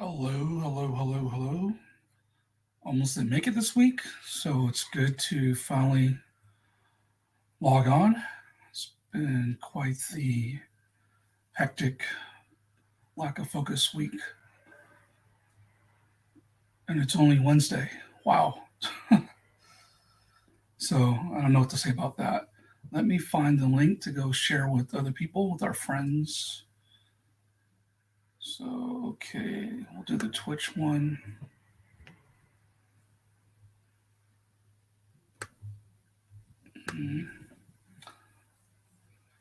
Hello. Almost didn't make it this week, so it's good to finally log on. It's been quite the hectic, lack of focus week, and it's only Wednesday. Wow. So I don't know what to say about that. Let me find the link to go share with other people, with our friends. So, okay, we'll do the Twitch one. I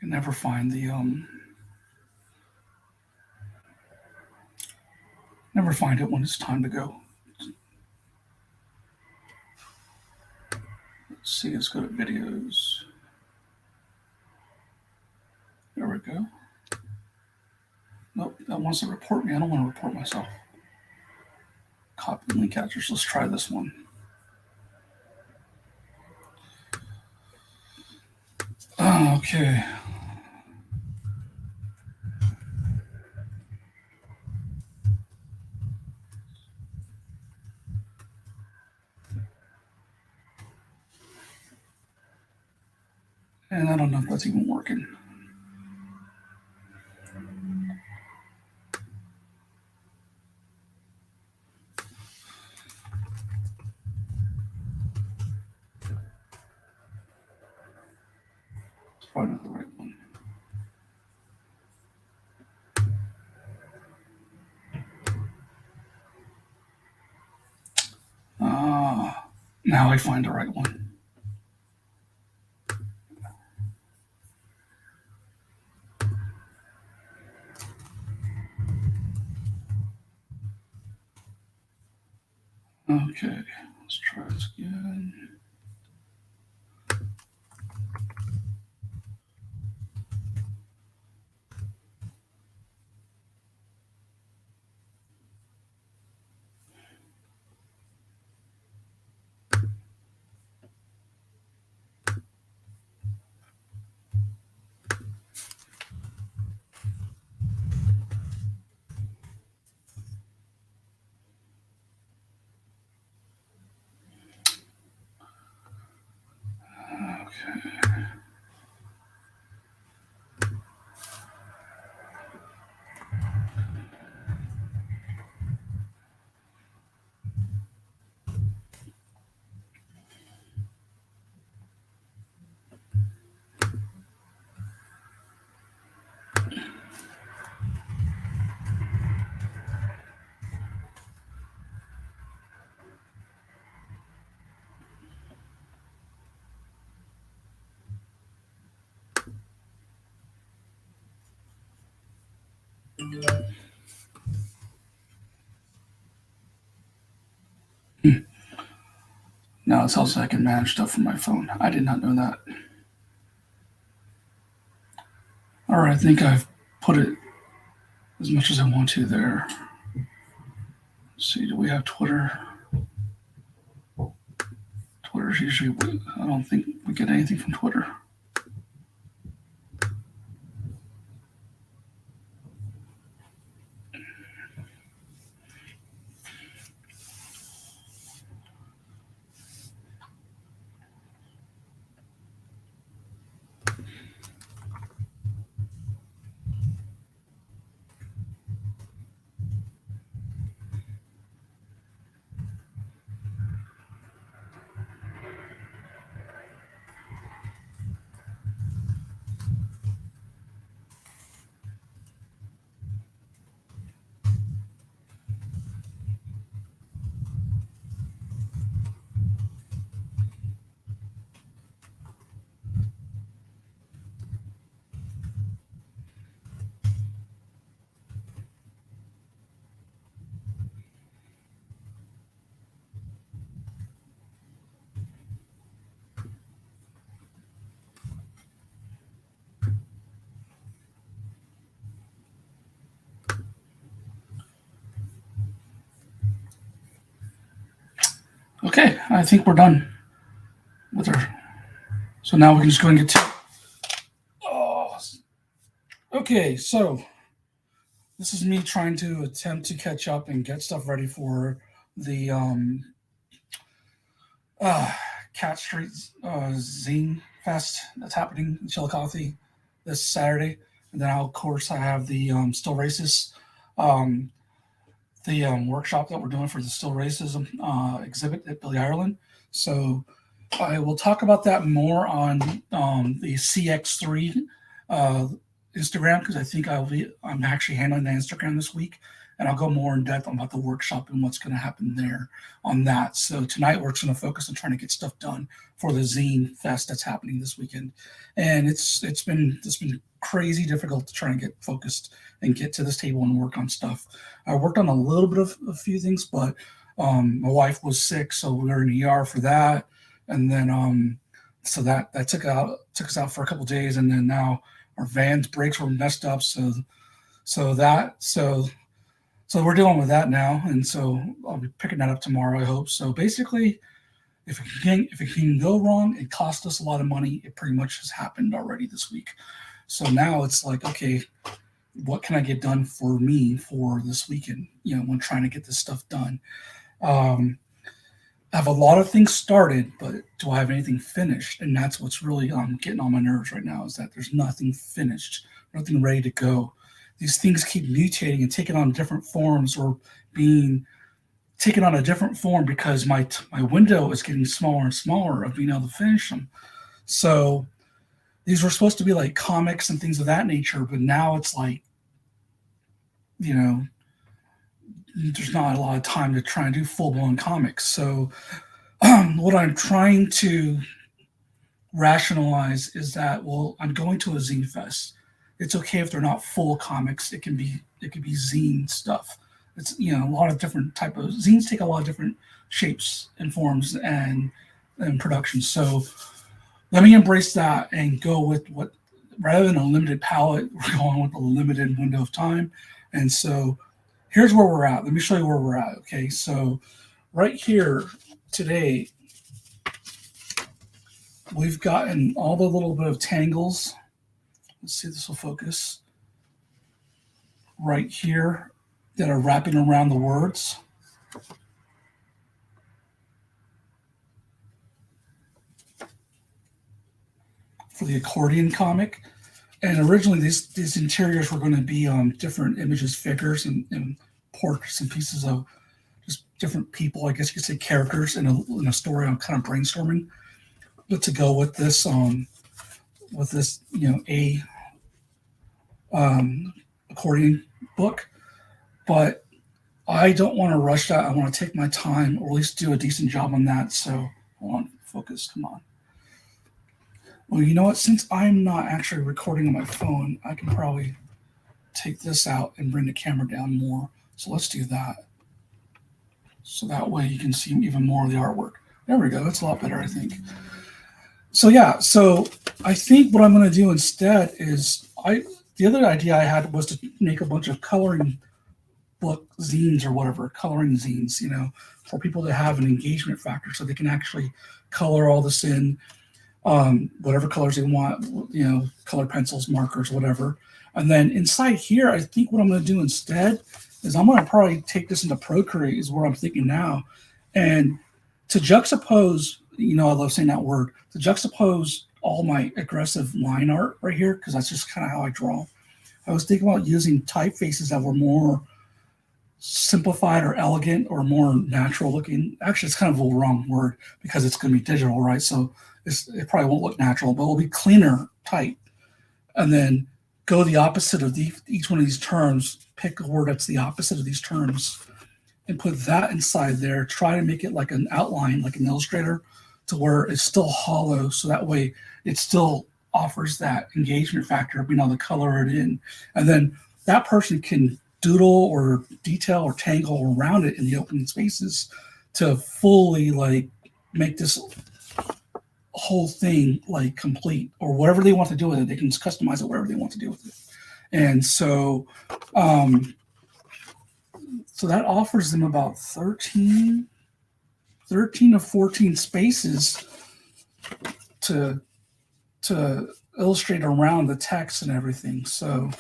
can never find the never find it when it's time to go. Let's see, let's go to videos. There we go. Nope, that wants to report me. I don't want to report myself. Copy link catchers. Let's try this one. Okay. And I don't know if that's even working. It's probably not the right one. Now I find the right one. Okay, let's try this again. Now it tells us I can manage stuff from my phone. I did not know that. All right, I think I've put it as much as I want to there. Let's see, do we have Twitter? Twitter's usually, I don't think we get anything from Twitter. Okay, I think we're done with her. So now we can just go and get to. Oh, okay, so This is me trying to attempt to catch up and get stuff ready for the uh, Cat Street Zine Fest that's happening in Chillicothe this Saturday. And then, of course, I have the Still Racist, um, the workshop that we're doing for the Still Racism exhibit at Billy Ireland. So I will talk about that more on the CX3 uh, Instagram, because I think I'm actually handling the Instagram this week, and I'll go more in depth about the workshop and what's going to happen there on that. So tonight we're just going to focus on trying to get stuff done for the Zine Fest that's happening this weekend, and it's been crazy difficult to try and get focused and get to this table and work on stuff. I worked on a little bit of a few things, but my wife was sick, so we were in the ER for that, and then so that took us out for a couple of days, and then now our van's brakes were messed up, so we're dealing with that now, and so I'll be picking that up tomorrow, I hope. So basically, if it can go wrong and cost us a lot of money, it pretty much has happened already this week. So now it's like, okay, what can I get done for me for this weekend? When trying to get this stuff done. I have a lot of things started, but do I have anything finished? And that's what's really getting on my nerves right now, is that there's nothing finished, nothing ready to go. These things keep mutating and taking on different forms, or being taken on a different form, because my window is getting smaller and smaller of being able to finish them. So these were supposed to be like comics and things of that nature, but now it's like, there's not a lot of time to try and do full-blown comics. So what I'm trying to rationalize is that, well, I'm going to a zine fest. It's okay if they're not full comics. It can be zine stuff. It's a lot of different type of zines take a lot of different shapes and forms and productions. So let me embrace that and go with what, rather than a limited palette, we're going with a limited window of time. And so here's where we're at. Let me show you where we're at. Okay, so right here today, we've gotten all the little bit of tangles. Let's see if this will focus. Right here that are wrapping around the words. For the accordion comic. And originally these interiors were going to be different images, figures, and portraits and pieces of just different people, I guess you could say characters in a story. I'm kind of brainstorming, but to go with this accordion book. But I don't want to rush that. I want to take my time, or at least do a decent job on that. So hold on, focus, come on. Well, you know what? Since I'm not actually recording on my phone, I can probably take this out and bring the camera down more. So let's do that. So that way you can see even more of the artwork. There we go. That's a lot better, I think. So yeah, so I think what I'm going to do instead is, the other idea I had was to make a bunch of coloring book zines or whatever, coloring zines, for people to have an engagement factor, so they can actually color all this in. Whatever colors they want, color pencils, markers, whatever. And then inside here, I think what I'm going to do instead is I'm going to probably take this into Procreate, is where I'm thinking now. And to juxtapose, I love saying that word, to juxtapose all my aggressive line art right here, because that's just kind of how I draw. I was thinking about using typefaces that were more simplified or elegant or more natural looking. Actually, it's kind of a wrong word, because it's going to be digital, right? So it probably won't look natural, but it'll be cleaner type. And then go the opposite of each one of these terms, pick a word that's the opposite of these terms, and put that inside there. Try to make it like an outline, like an Illustrator, to where it's still hollow, so that way it still offers that engagement factor of being able to color it in. And then that person can doodle or detail or tangle around it in the open spaces to fully make this whole thing complete, or whatever they want to do with it. They can customize it whatever they want to do with it. And so that offers them about 13 to 14 spaces to illustrate around the text and everything. So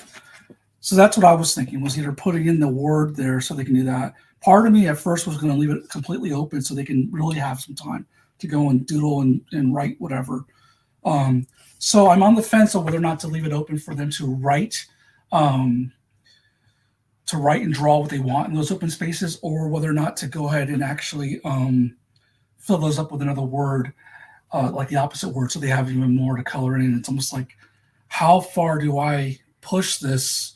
So that's what I was thinking, was either putting in the word there so they can do that. Part of me at first was going to leave it completely open so they can really have some time to go and doodle and write whatever. So I'm on the fence of whether or not to leave it open for them um, to write and draw what they want in those open spaces, or whether or not to go ahead and actually fill those up with another word, like the opposite word, so they have even more to color in. It's almost like, how far do I push this,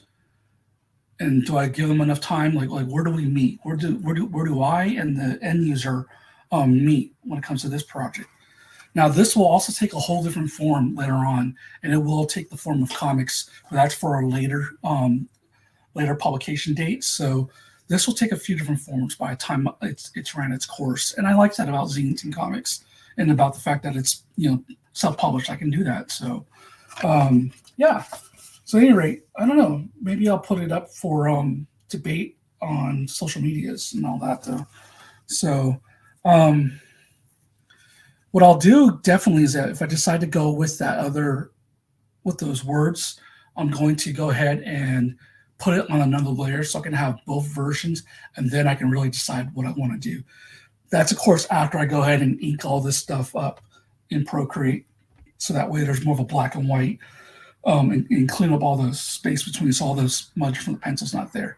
and do I give them enough time? Like where do we meet? Where do I and the end user meet when it comes to this project? Now, this will also take a whole different form later on, and it will take the form of comics, but that's for a later publication date. So this will take a few different forms by the time it's ran its course. And I like that about zines and comics, and about the fact that it's self-published. I can do that. So yeah. So at any rate, I don't know. Maybe I'll put it up for debate on social medias and all that, though. So what I'll do definitely is that if I decide to go with with those words, I'm going to go ahead and put it on another layer so I can have both versions, and then I can really decide what I want to do. That's, of course, after I go ahead and ink all this stuff up in Procreate, so that way there's more of a black and white, and clean up all the space between, so all those smudge from the pencil's not there.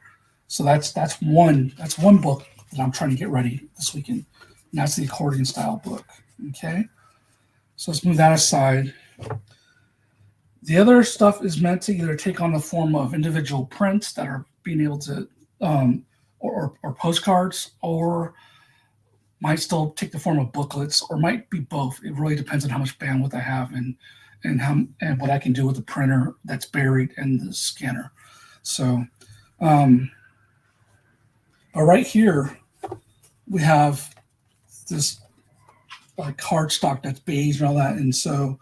So that's one book that I'm trying to get ready this weekend, and that's the accordion style book. Okay, so let's move that aside. The other stuff is meant to either take on the form of individual prints that are being able to, or postcards, or might still take the form of booklets, or might be both. It really depends on how much bandwidth I have and what I can do with the printer that's buried in the scanner. So, but right here we have this cardstock that's beige and all that, and so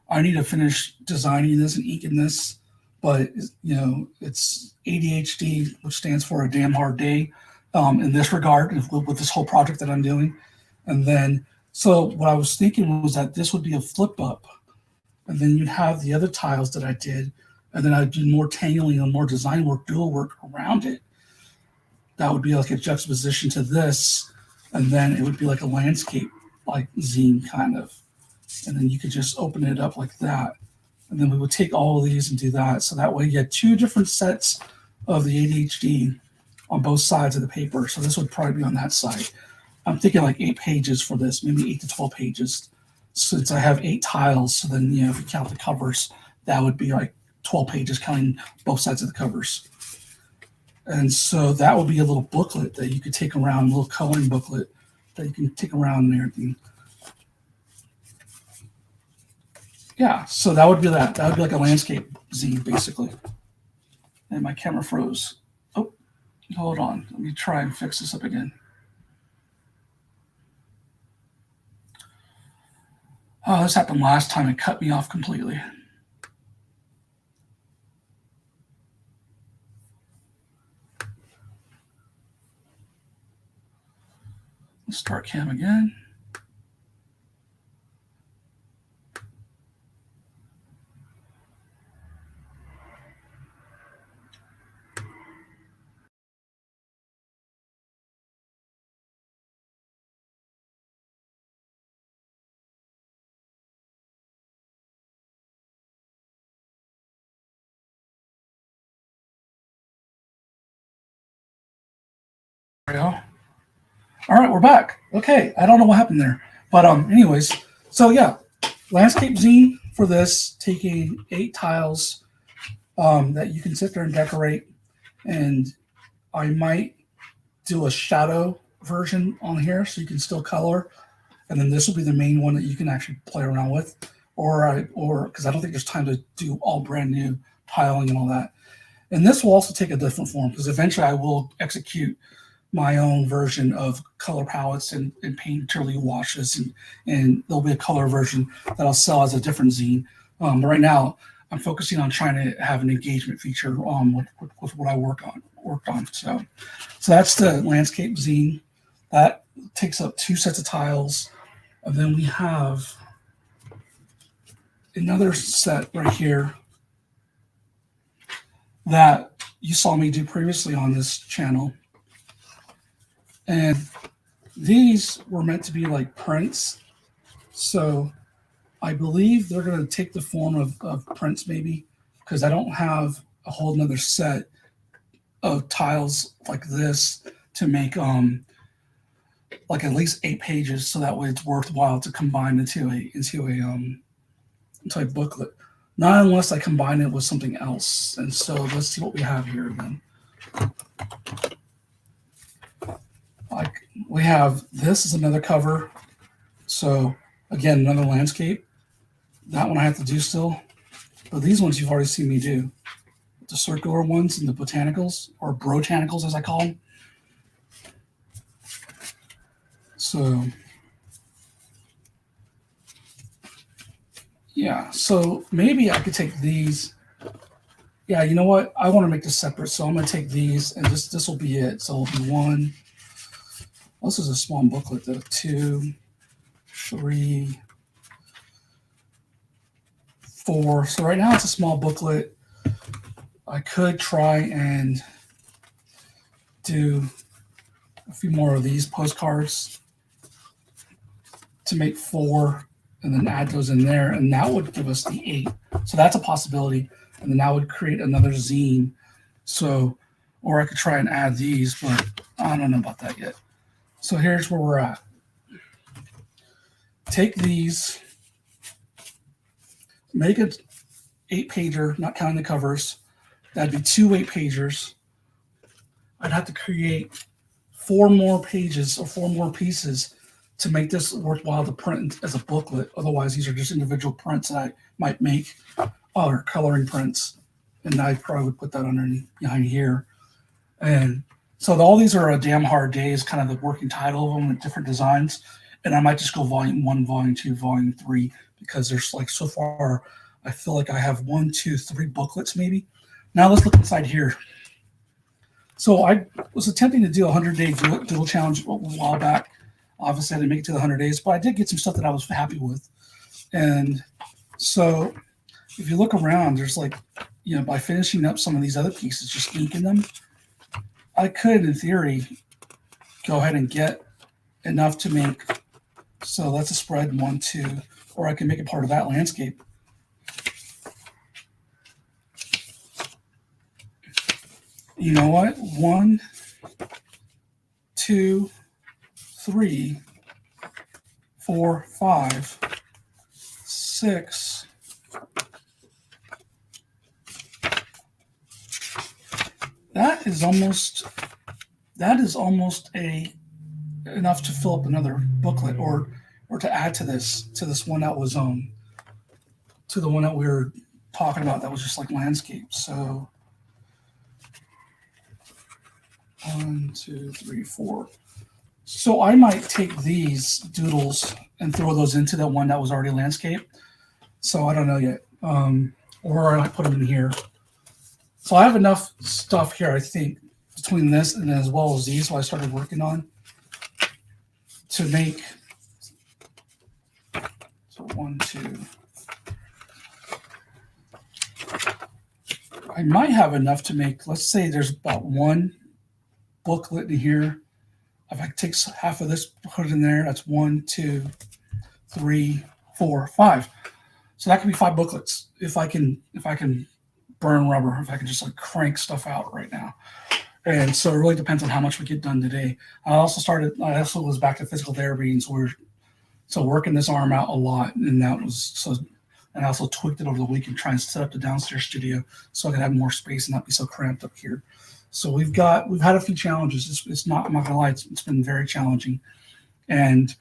I need to finish designing this and inking this, but it's ADHD, which stands for a damn hard day, in this regard with this whole project that I'm doing. And then, so what I was thinking was that this would be a flip up, and then you'd have the other tiles that I did, and then I'd do more tangling and more design work, dual work around it. That would be like a juxtaposition to this, and then it would be like a landscape, like zine kind of. And then you could just open it up like that. And then we would take all of these and do that. So that way you had two different sets of the ADHD on both sides of the paper. So this would probably be on that side. I'm thinking like 8 pages for this, maybe 8 to 12 pages. Since I have 8 tiles, so then, if you count the covers, that would be like 12 pages counting both sides of the covers. And so that would be a little booklet that you could take around, a little coloring booklet that you can take around and everything. Yeah, so that would be that. That would be like a landscape zine, basically. And my camera froze. Oh, hold on. Let me try and fix this up again. Oh, this happened last time. It cut me off completely. Let's start cam again. There we go. All right, we're back. Okay, I don't know what happened there, but anyways, so yeah, landscape zine for this, taking 8 tiles that you can sit there and decorate, and I might do a shadow version on here so you can still color, and then this will be the main one that you can actually play around with, or because I don't think there's time to do all brand new tiling and all that. And this will also take a different form, because eventually I will execute my own version of color palettes and painterly washes, and there'll be a color version that I'll sell as a different zine. But right now, I'm focusing on trying to have an engagement feature with what I worked on. So that's the landscape zine. That takes up 2 sets of tiles, and then we have another set right here that you saw me do previously on this channel. And these were meant to be like prints. So I believe they're going to take the form of prints maybe, because I don't have a whole nother set of tiles like this to make like at least 8 pages, so that way it's worthwhile to combine into a booklet. Not unless I combine it with something else. And so let's see what we have here again. Like we have this is another cover. So again, another landscape. That one I have to do still. But these ones you've already seen me do. The circular ones and the botanicals, or brotanicals as I call them. So yeah, so maybe I could take these. Yeah, you know what? I want to make this separate, so I'm going to take these, and this will be it. So it'll be 1. This is a small booklet, though. 2, 3, 4. So right now it's a small booklet. I could try and do a few more of these postcards to make 4, and then add those in there, and that would give us the 8. So that's a possibility, and then that would create another zine. So, or I could try and add these, but I don't know about that yet. So here's where we're at. Take these, make it 8-pager, not counting the covers. That'd be 2 8-pagers. I'd have to create 4 more pages or 4 more pieces to make this worthwhile to print as a booklet. Otherwise, these are just individual prints that I might make, or coloring prints. And I probably would put that underneath behind here. And so all these are a damn hard day is kind of the working title of them with different designs. And I might just go volume 1, volume 2, volume 3, because there's like so far, I feel like I have 1, 2, 3 booklets maybe. Now let's look inside here. So I was attempting to do a 100-day doodle challenge a while back. Obviously, I didn't make it to the 100 days, but I did get some stuff that I was happy with. And so if you look around, there's like, you know, by finishing up some of these other pieces, just inking them, I could, in theory, go ahead and get enough to make. So that's a spread 1, 2, or I can make it part of that landscape. You know what? 1, 2, 3, 4, 5, 6. That is almost enough to fill up another booklet, or to add to this one that was to the one that we were talking about that was just like landscape. So 1, 2, 3, 4. So I might take these doodles and throw those into the one that was already landscape. So I don't know yet. Or I put them in here. So I have enough stuff here, I think, between this and as well as these, so I started working on to make. So 1, 2. I might have enough to make, let's say there's about 1 booklet in here. If I take half of this, put it in there, that's 1, 2, 3, 4, 5. So that could be 5 booklets if I can burn rubber, if I can just like crank stuff out right now. And so it really depends on how much we get done today. I also was back to physical therapy, and so working this arm out a lot, and that was so. And I also tweaked it over the weekend, trying to set up the downstairs studio so I could have more space and not be so cramped up here. So we've had a few challenges. It's not, I'm not gonna lie, it's been very challenging, and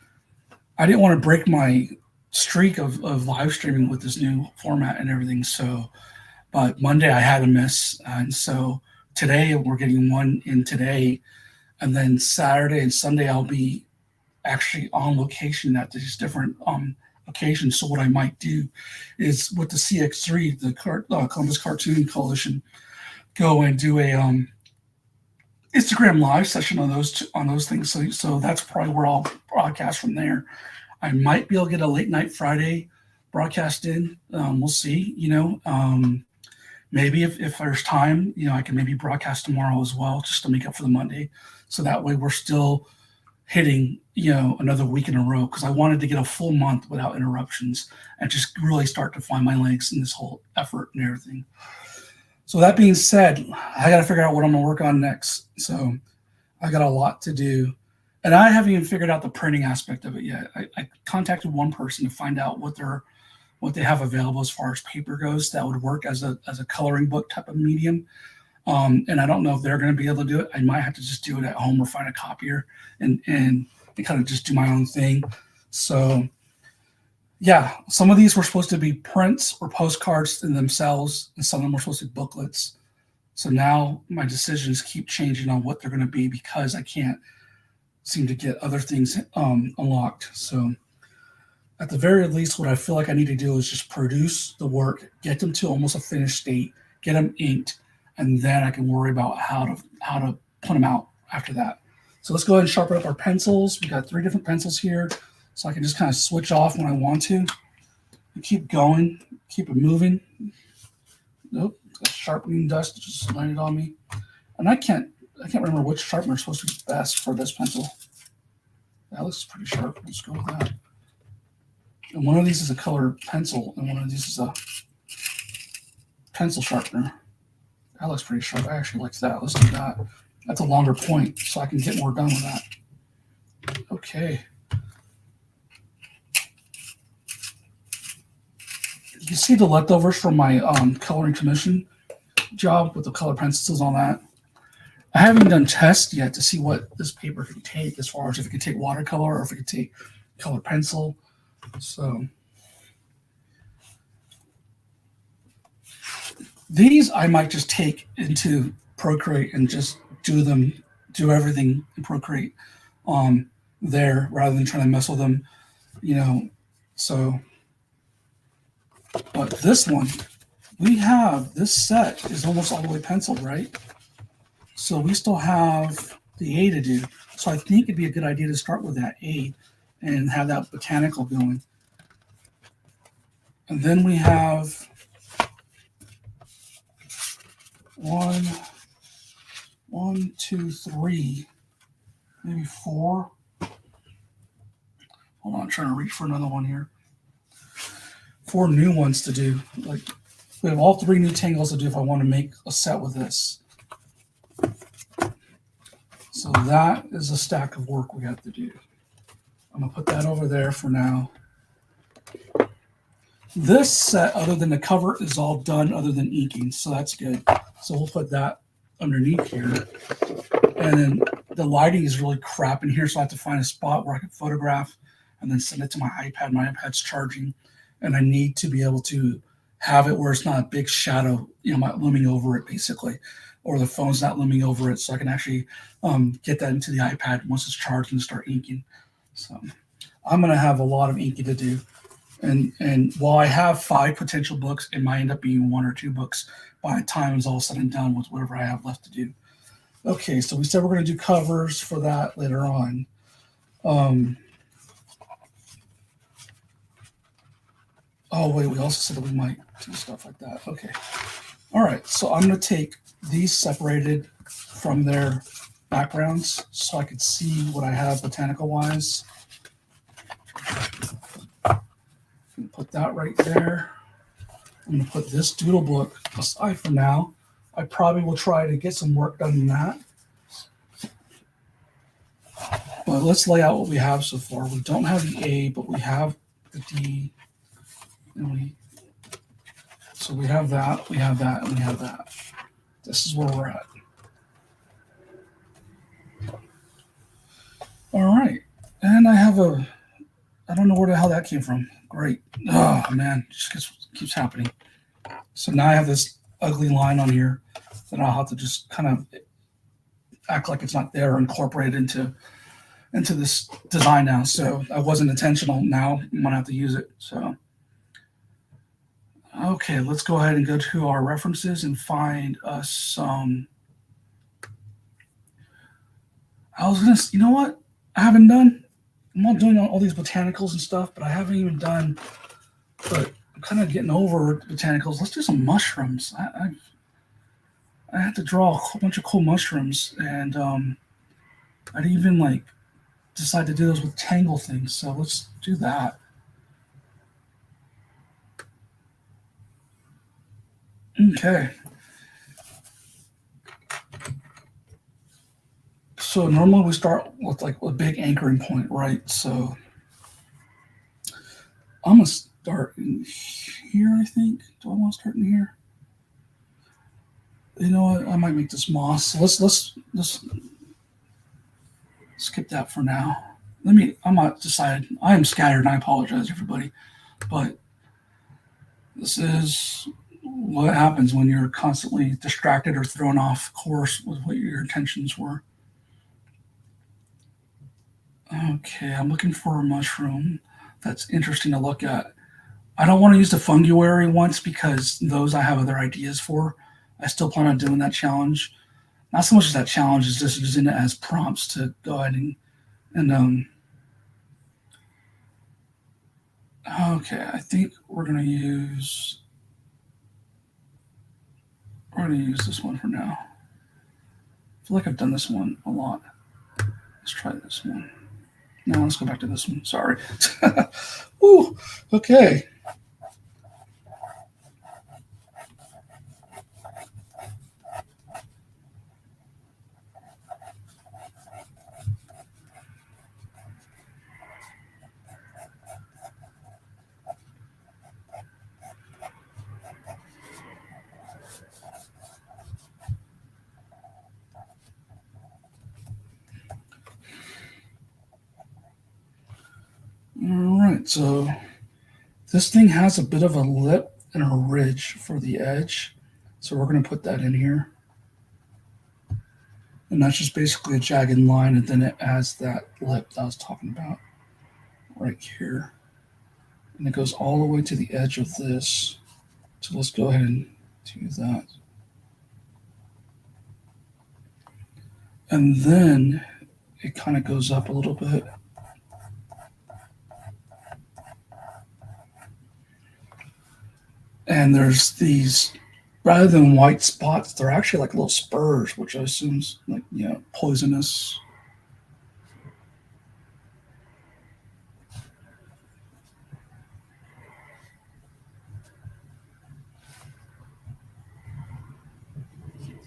I didn't want to break my streak of live streaming with this new format and everything. So, but Monday I had a miss, and so today we're getting one in today, and then Saturday and Sunday I'll be actually on location at these different occasions. So what I might do is with the CX3, the Columbus Cartoon Coalition, go and do a Instagram live session on those things. So that's probably where I'll broadcast from there. I might be able to get a late night Friday broadcast in. We'll see. maybe if there's time, I can maybe broadcast tomorrow as well, just to make up for the Monday. So that way we're still hitting, another week in a row, because I wanted to get a full month without interruptions and just really start to find my legs in this whole effort and everything. So that being said, I got to figure out what I'm going to work on next. So I got a lot to do. And I haven't even figured out the printing aspect of it yet. I contacted one person to find out what they have available as far as paper goes that would work as a coloring book type of medium. And I don't know if they're going to be able to do it. I might have to just do it at home or find a copier and kind of just do my own thing. So yeah, some of these were supposed to be prints or postcards in themselves, and some of them were supposed to be booklets. So now my decisions keep changing on what they're going to be, because I can't seem to get other things unlocked. So at the very least, what I feel like I need to do is just produce the work, get them to almost a finished state, get them inked, and then I can worry about how to put them out after that. So let's go ahead and sharpen up our pencils. We got 3 different pencils here, so I can just kind of switch off when I want to. And keep going, keep it moving. Nope, got sharpening dust just landed on me, and I can't remember which sharpener is supposed to be best for this pencil. That looks pretty sharp. Let's go with that. And one of these is a colored pencil, and one of these is a pencil sharpener. That looks pretty sharp. I actually like that. Let's do that. That's a longer point, so I can get more done with that. Okay. You can see the leftovers from my coloring commission job with the color pencils on that. I haven't done tests yet to see what this paper can take, as far as if it can take watercolor or if it can take color pencil. So these I might just take into Procreate and just do everything in Procreate there, rather than trying to mess with them, So, but this one, this set is almost all the way penciled, right? So we still have the A to do. So I think it'd be a good idea to start with that A and have that botanical going. And then we have one, 2, 3, maybe 4. Hold on, I'm trying to reach for another one here. 4 new ones to do. Like, we have all 3 new tangles to do if I want to make a set with this. So that is a stack of work we have to do. I'm going to put that over there for now. This set, other than the cover, is all done other than inking, so that's good. So we'll put that underneath here. And then the lighting is really crap in here, so I have to find a spot where I can photograph and then send it to my iPad. My iPad's charging, and I need to be able to have it where it's not a big shadow, looming over it, basically, or the phone's not looming over it, so I can actually get that into the iPad once it's charged and start inking. So I'm going to have a lot of inking to do. And while I have 5 potential books, it might end up being 1 or 2 books by the time it's all said and done with whatever I have left to do. Okay, so we said we're going to do covers for that later on. Oh, wait, we also said that we might do stuff like that. Okay. All right, so I'm going to take these separated from their backgrounds so I can see what I have botanical-wise. Put that right there. I'm going to put this doodle book aside for now. I probably will try to get some work done in that. But let's lay out what we have so far. We don't have the A, but we have the D. So we have that, we have that, and we have that. This is where we're at. All right. And I don't know where the hell that came from. Great. Oh, man. It just keeps happening. So now I have this ugly line on here that I'll have to just kind of act like it's not there or incorporate into this design now. So that wasn't intentional. Now I'm going to have to use it. So, okay, let's go ahead and go to our references and find us some. You know what? I'm not doing all these botanicals and stuff, but I haven't even done the kind of getting over botanicals. Let's do some mushrooms. I had to draw a whole bunch of cool mushrooms, and I'd even like decide to do those with tangle things. So let's do that. Okay. So normally we start with like a big anchoring point, right? So I'm gonna start in here. I think. Do I want to start in here? You know what? I might make this moss. So let's skip that for now. I'm not decided. I am scattered and I apologize, everybody. But this is what happens when you're constantly distracted or thrown off course with what your intentions were. Okay, I'm looking for a mushroom that's interesting to look at. I don't want to use the funguary ones because those I have other ideas for. I still plan on doing that challenge. Not so much as that challenge is just using it as prompts to go ahead and okay, I think we're gonna use this one for now. I feel like I've done this one a lot. Let's try this one. No, let's go back to this one. Sorry. Ooh, okay. All right, so this thing has a bit of a lip and a ridge for the edge. So we're going to put that in here. And that's just basically a jagged line, and then it adds that lip that I was talking about right here. And it goes all the way to the edge of this. So let's go ahead and do that. And then it kind of goes up a little bit. And there's these, rather than white spots, they're actually like little spurs, which I assume is like, poisonous.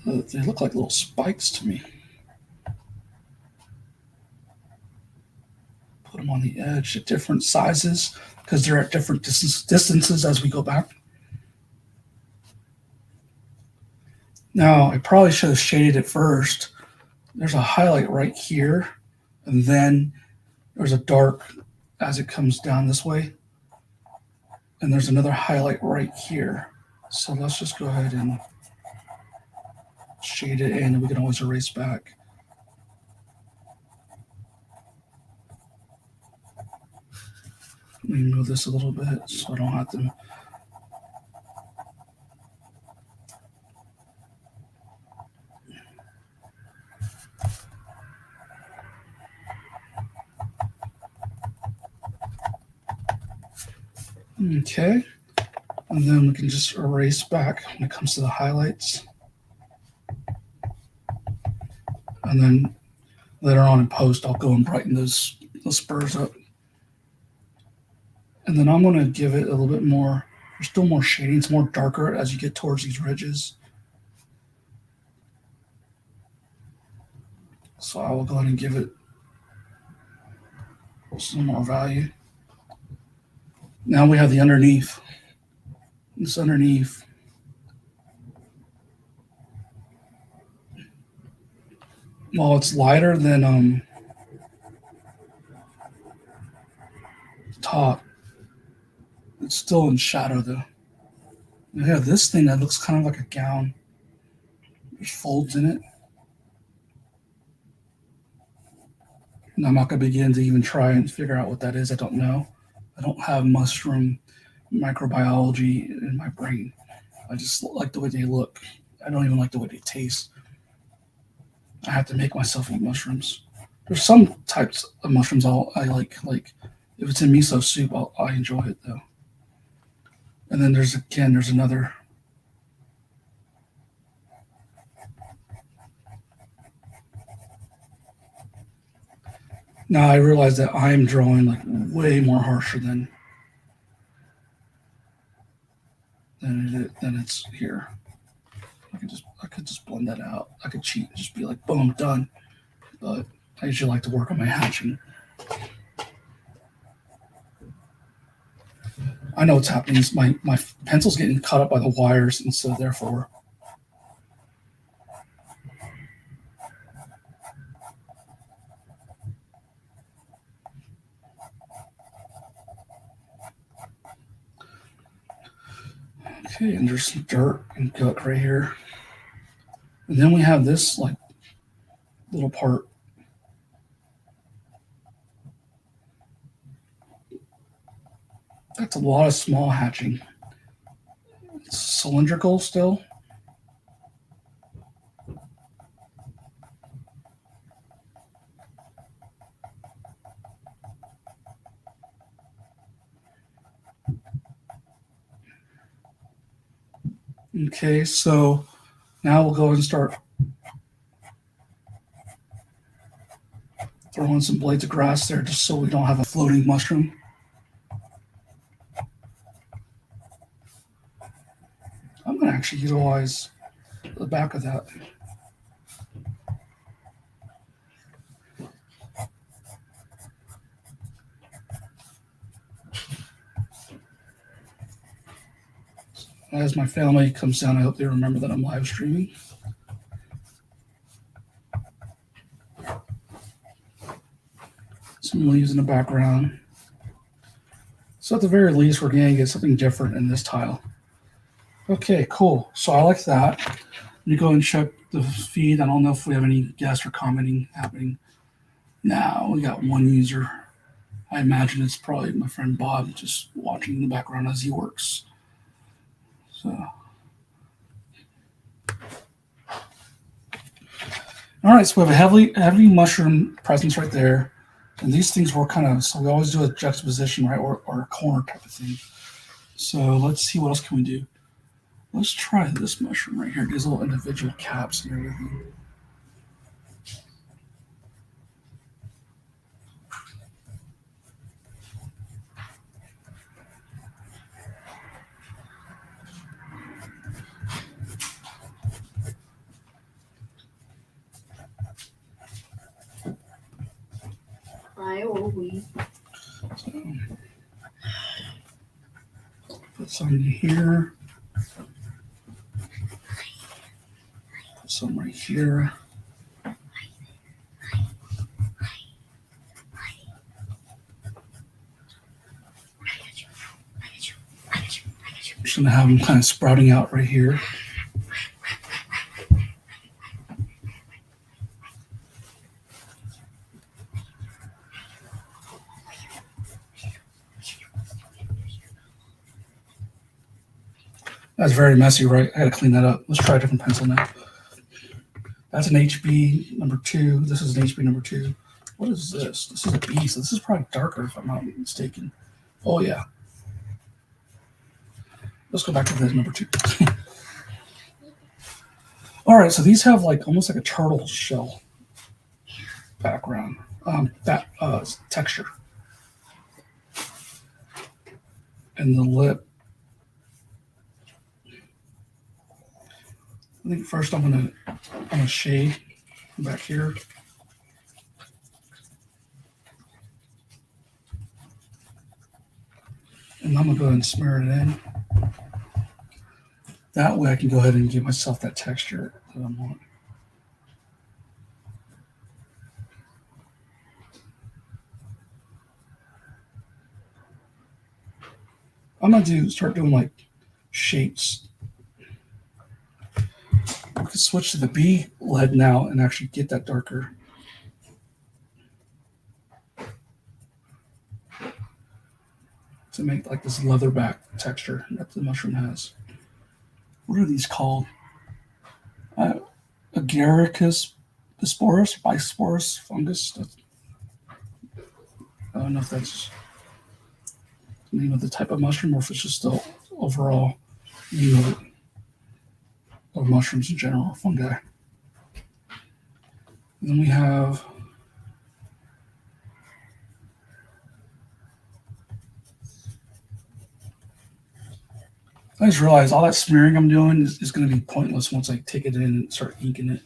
They look like little spikes to me. Put them on the edge at different sizes because they're at different distances as we go back. Now, I probably should have shaded it first. There's a highlight right here, and then there's a dark as it comes down this way. And there's another highlight right here. So let's just go ahead and shade it in, and we can always erase back. Let me move this a little bit so I don't have to. Okay, and then we can just erase back when it comes to the highlights. And then later on in post, I'll go and brighten those spurs up. And then I'm going to give it a little bit more. There's still more shading. It's more darker as you get towards these ridges. So I will go ahead and give it some more value. Now we have the underneath. This underneath. While it's lighter than top, it's still in shadow though. We have this thing that looks kind of like a gown. There's folds in it. And I'm not going to begin to even try and figure out what that is. I don't know. I don't have mushroom microbiology in my brain. I just like the way they look. I don't even like the way they taste. I have to make myself eat mushrooms. There's some types of mushrooms I like. Like if it's in miso soup, I enjoy it though. And then there's another. Now I realize that I'm drawing like way more harsher than it's here. I could just blend that out. I could cheat and just be like, boom, done. But I usually like to work on my hatching. I know what's happening. Is my pencil's getting caught up by the wires, and so therefore. Okay, and there's some dirt and gut right here. And then we have this like little part. That's a lot of small hatching. It's cylindrical still. Okay, so now we'll go and start throwing some blades of grass there just so we don't have a floating mushroom. I'm going to actually utilize the back of that. As my family comes down, I hope they remember that I'm live streaming. Some leaves in the background. So at the very least, we're going to get something different in this tile. Okay, cool. So I like that. Let me go and check the feed. I don't know if we have any guests or commenting happening. Now we got one user. I imagine it's probably my friend Bob just watching in the background as he works. So, all right, so we have a heavy mushroom presence right there. And these things were kind of, so we always do a juxtaposition, right, or a corner type of thing. So let's see, what else can we do? Let's try this mushroom right here. These little individual caps and everything. So, put some here. Put some right here. I'm just going to have them kind of sprouting out right here. That's very messy, right? I got to clean that up. Let's try a different pencil now. That's an HB number 2. This is an HB number 2. What is this? This is a B, so this is probably darker if I'm not mistaken. Oh, yeah. Let's go back to this number 2. All right, so these have like almost like a turtle shell background, texture. And the lip. I think first I'm gonna shade back here. And I'm gonna go ahead and smear it in. That way I can go ahead and give myself that texture that I want. I'm gonna start doing like shapes. I can switch to the B lead now and actually get that darker. To make like this leatherback texture that the mushroom has. What are these called? Agaricus bisporus fungus. I don't know if that's the name of the type of mushroom or if it's just a overall view of it, of mushrooms in general, fungi. And then we have I just realized all that smearing I'm doing is going to be pointless once I take it in and start inking it.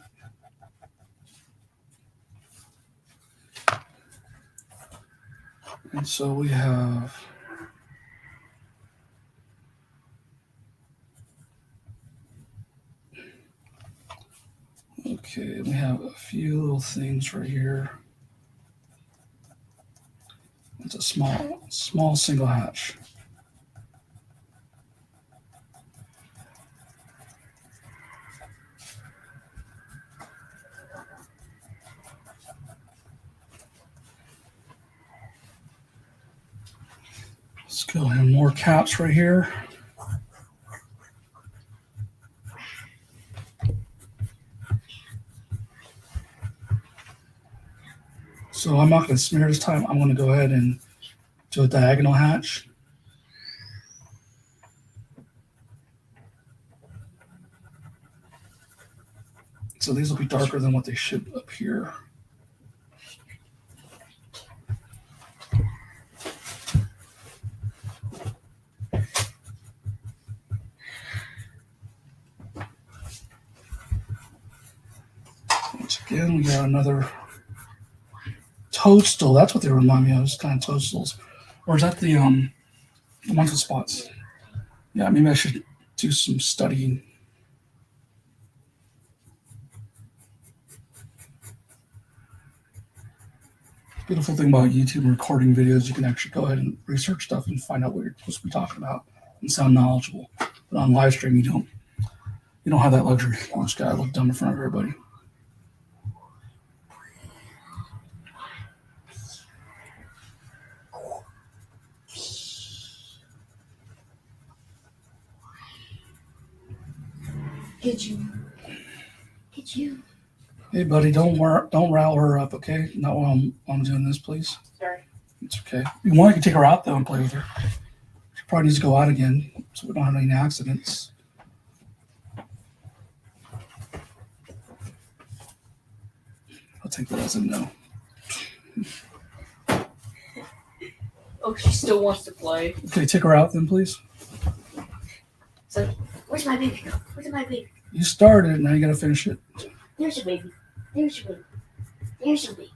And so we have okay, we have a few little things right here. It's a small single hatch. Let's go ahead, more caps right here. So I'm not going to smear this time. I'm going to go ahead and do a diagonal hatch. So these will be darker than what they should appear. Once again, we got another toadstool. That's what they remind me of. It's kind of toadstools. Or is that the ones with spots? Yeah, maybe I should do some studying. Beautiful thing about YouTube recording videos, you can actually go ahead and research stuff and find out what you're supposed to be talking about and sound knowledgeable. But on live stream, you don't have that luxury. You just gotta look dumb in front of everybody. Get you. Hey, buddy, don't rile her up, okay? Not while I'm doing this, please. Sorry. It's okay. You want, you can take her out though and play with her. She probably needs to go out again so we don't have any accidents. I'll take that as a no. Oh, she still wants to play. Okay, take her out then, please. So, where's my baby? Where's my baby? You started it, now you gotta finish it. There's your baby. There's your baby. There's your baby.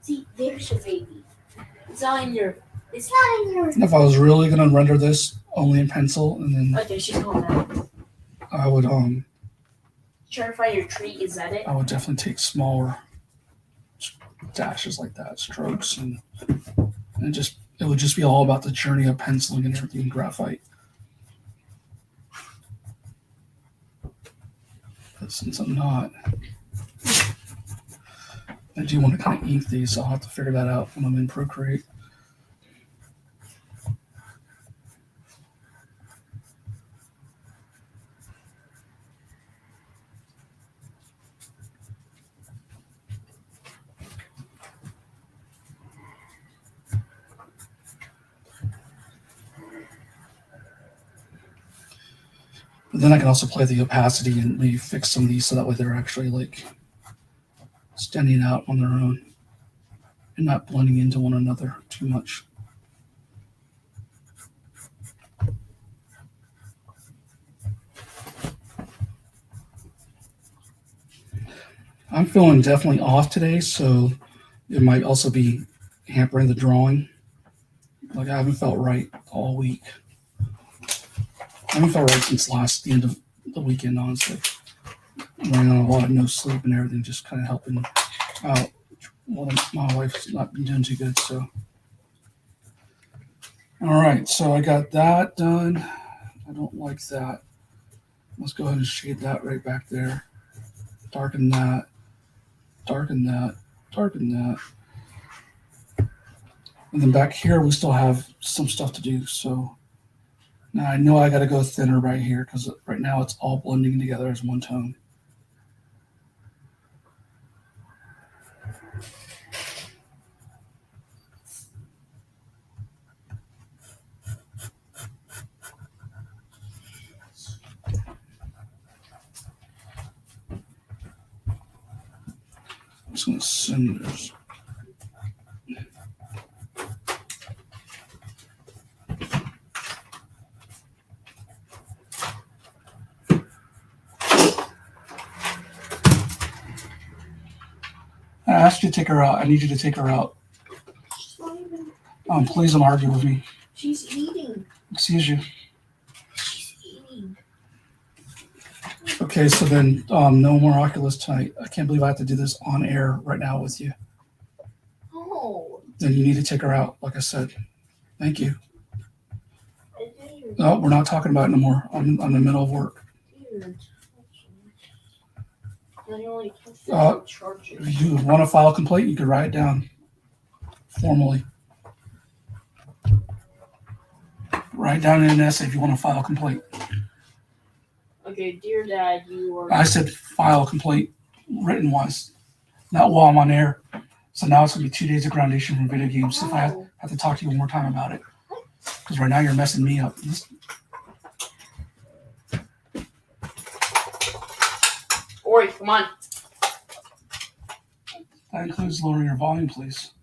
See, there's your baby. It's not in your. It's not in your. If I was really gonna render this only in pencil, and then Okay, she's going out. I would Trying to find your tree. Is that it? I would definitely take smaller dashes like that, strokes, and it would just be all about the journey of penciling and everything in graphite. But since I'm not, I do want to kind of ink these, so I'll have to figure that out when I'm in Procreate. But then I can also play the opacity and maybe fix some of these so that way they're actually like standing out on their own and not blending into one another too much. I'm feeling definitely off today, so it might also be hampering the drawing. Like I haven't felt right all week. I haven't felt right since the end of the weekend, honestly. Running on a lot of no sleep and everything, just kind of helping out. Well, my wife's not been doing too good, so. All right, so I got that done. I don't like that. Let's go ahead and shade that right back there. Darken that. Darken that. Darken that. And then back here, we still have some stuff to do, so. Now I know I got to go thinner right here because right now it's all blending together as one tone. just going to assume there's. I asked you to take her out. I need you to take her out. She's not even. Please don't argue with me. She's eating. Excuse you. She's eating. Okay, so then no more Oculus tonight. I can't believe I have to do this on air right now with you. Oh. Then you need to take her out, like I said. Thank you. I didn't even. No, we're not talking about it no more. I'm in the middle of work. Dude. I only charge it. If you want to file a complaint, you can write it down formally. Write down in an essay if you want to file a complaint. Okay, dear Dad, you are. I said file a complaint written wise, not while I'm on air. So now it's going to be 2 days of groundation from video games if I have to talk to you one more time about it. Because right now you're messing me up. Ori, come on. That includes lowering your volume, please.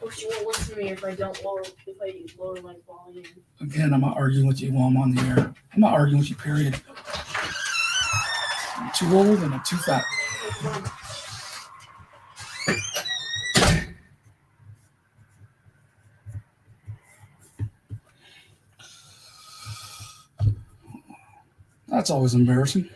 Oh, she won't listen to me if I lower my volume. Again, I'm not arguing with you while I'm on the air. I'm not arguing with you, period. I'm too old and I'm too fat. That's always embarrassing.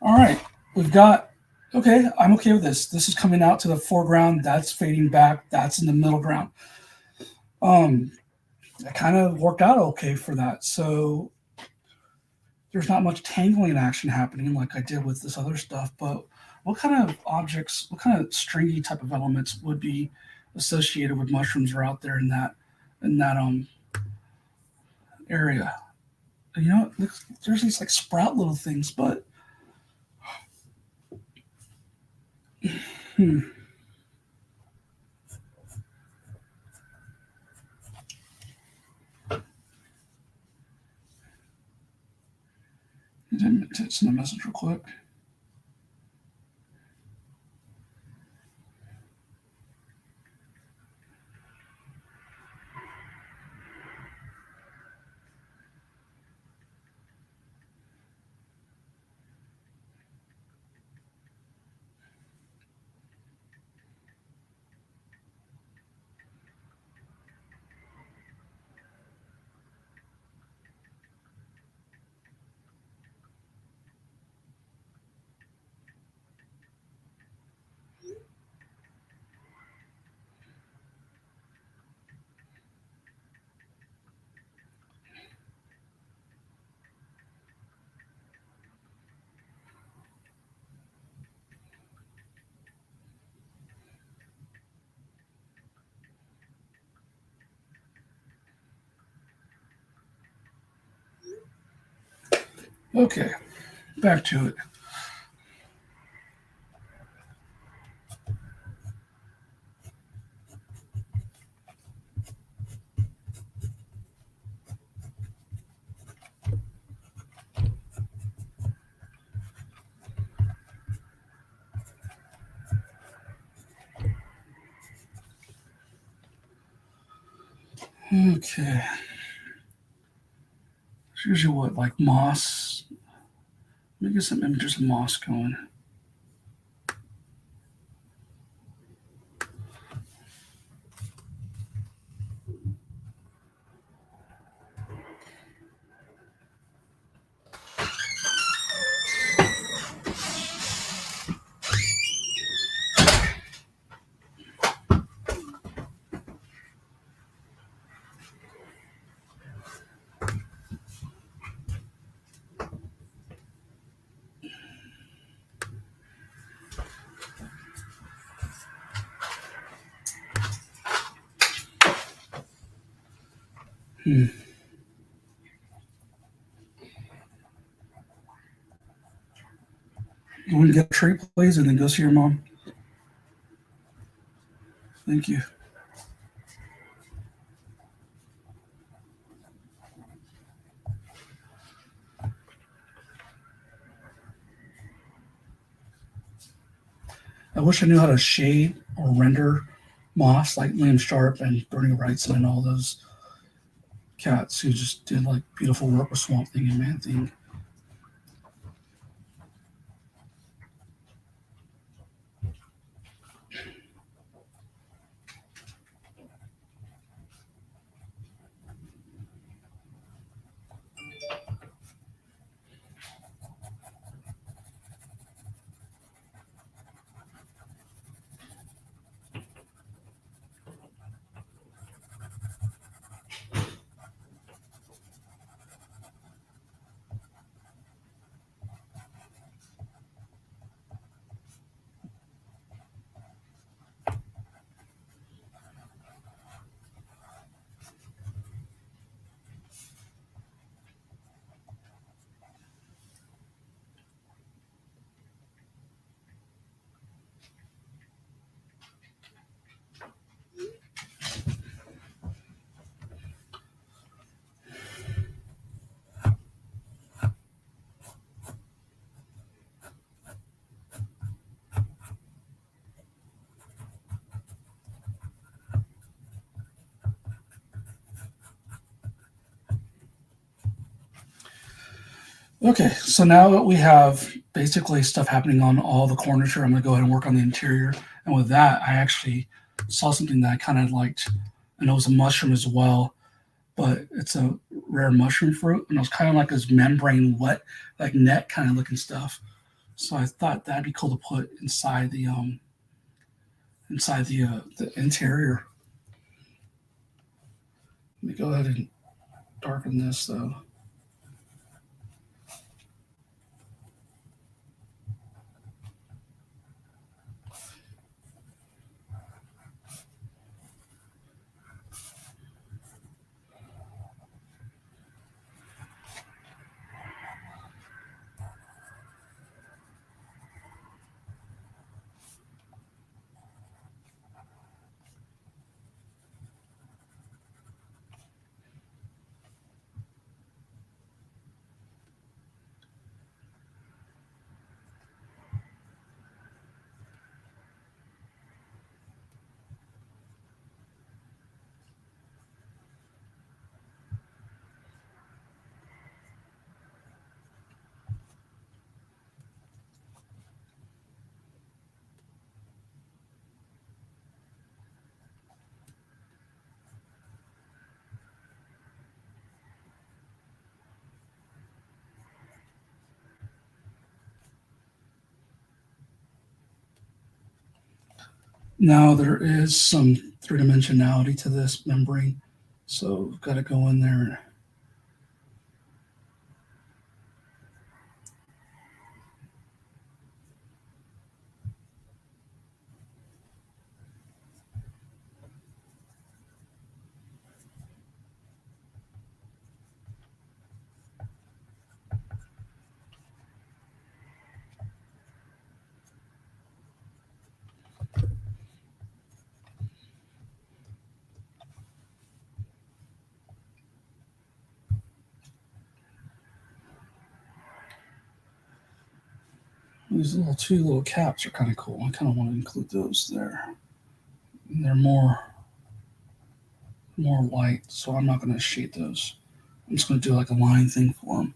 All right, we've got, okay, I'm okay with this. This is coming out to the foreground. That's fading back. That's in the middle ground. It kind of worked out okay for that. So there's not much tangling action happening like I did with this other stuff, but what kind of objects, what kind of stringy type of elements would be associated with mushrooms are out there in that area? You know, there's these like sprout little things, but It's in the message real quick. Okay, back to it. Okay. It's usually what, like moss? Let me get some images of moss going. You want to get a treat, please, and then go see your mom? Thank you. I wish I knew how to shade or render moss like Liam Sharp and Bernie Wrightson and all those cats who just did like beautiful work with Swamp Thing and Man Thing. Okay, so now that we have basically stuff happening on all the corniture, I'm going to go ahead and work on the interior. And with that, I actually saw something that I kind of liked. And it was a mushroom as well, but it's a rare mushroom fruit. And it was kind of like this membrane wet, like net kind of looking stuff. So I thought that'd be cool to put inside the interior. Let me go ahead and darken this though. Now there is some three-dimensionality to this membrane, so we've got to go in there. These two little caps are kind of cool. I kind of want to include those there. And they're more white, so I'm not going to shade those. I'm just going to do like a line thing for them.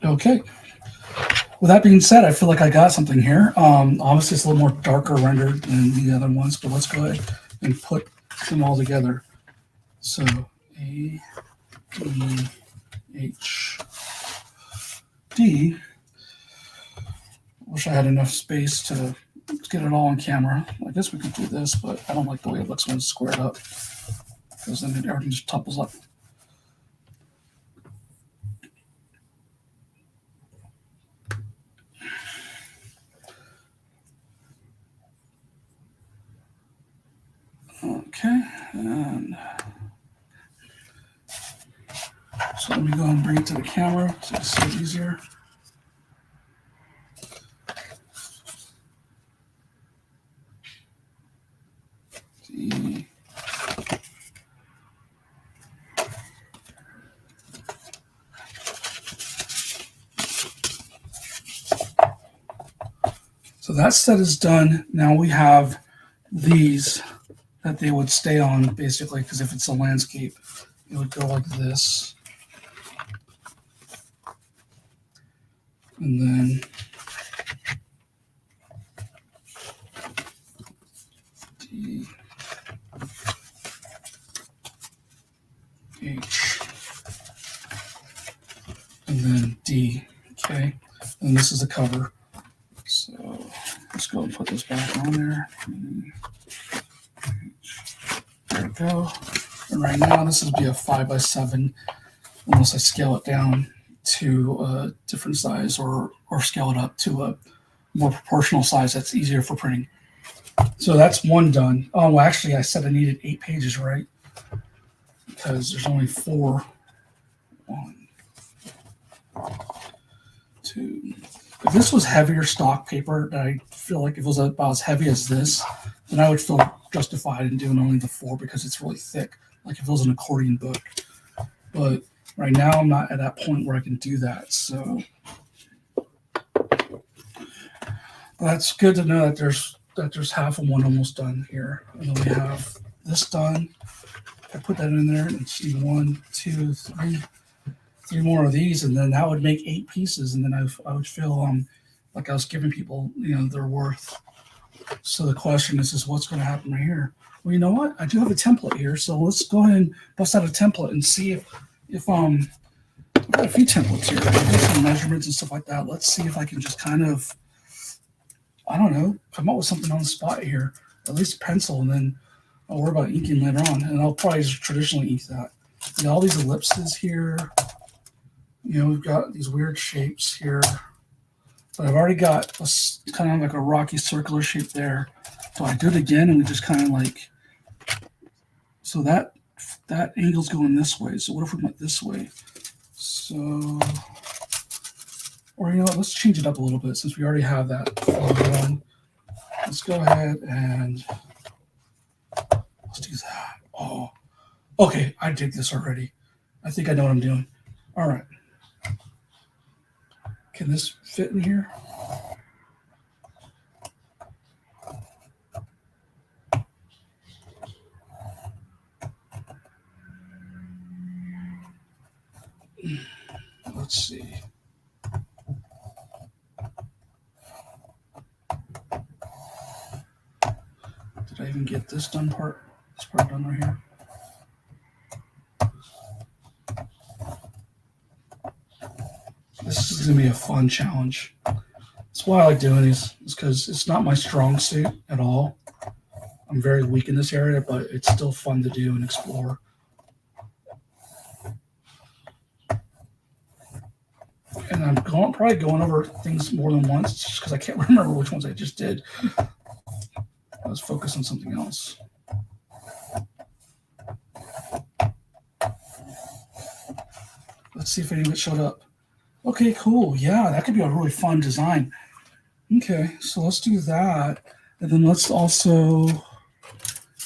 Okay. With that being said, I feel like I got something here. Obviously, it's a little more darker rendered than the other ones, but let's go ahead and put them all together. So A, E, H, D. Wish I had enough space to get it all on camera. I guess we could do this, but I don't like the way it looks when it's squared up, because then everything just topples up. Okay, and so let me go and bring it to the camera so it's so easier. D. So that set is done. Now we have these that they would stay on basically, because if it's a landscape, it would go like this. And then D, H, and then D, okay? And this is the cover. So let's go and put this back on there. There we go. And right now this would be a 5x7 unless I scale it down to a different size or scale it up to a more proportional size that's easier for printing. So that's one done. Oh, well, actually, I said I needed 8 pages, right? Because there's only 4. 1, 2. If this was heavier stock paper, that I feel like if it was about as heavy as this, then I would feel justified in doing only the 4 because it's really thick, like if it was an accordion book. But right now, I'm not at that point where I can do that. So that's good to know that there's half of one almost done here, and then we have this done. I put that in there and see 1, 2, 3 more of these, and then that would make 8 pieces, and then I would feel like I was giving people their worth. So the question is what's going to happen right here? Well, you know what? I do have a template here, so let's go ahead and bust out a template and see if I've got a few templates here. I've got some measurements and stuff like that. Let's see if I can just kind of, I don't know, come up with something on the spot here. At least a pencil, and then I'll worry about inking later on. And I'll probably just traditionally ink that. All these ellipses here. We've got these weird shapes here. But I've already got a kind of like a rocky circular shape there. So I do it again, and we just kind of like, so that angle's going this way. So what if we went this way? So, or let's change it up a little bit since we already have that one. Let's go ahead and let's do that. Oh, okay. I did this already. I think I know what I'm doing. All right. Can this fit in here? Let's see. Did I even get this part done right here? This is going to be a fun challenge. That's why I like doing these, is because it's not my strong suit at all. I'm very weak in this area, but it's still fun to do and explore. And I'm probably going over things more than once just because I can't remember which ones I just did. I was focused on something else. Let's see if any of it showed up. Okay, cool. Yeah, that could be a really fun design. Okay, so let's do that. And then let's also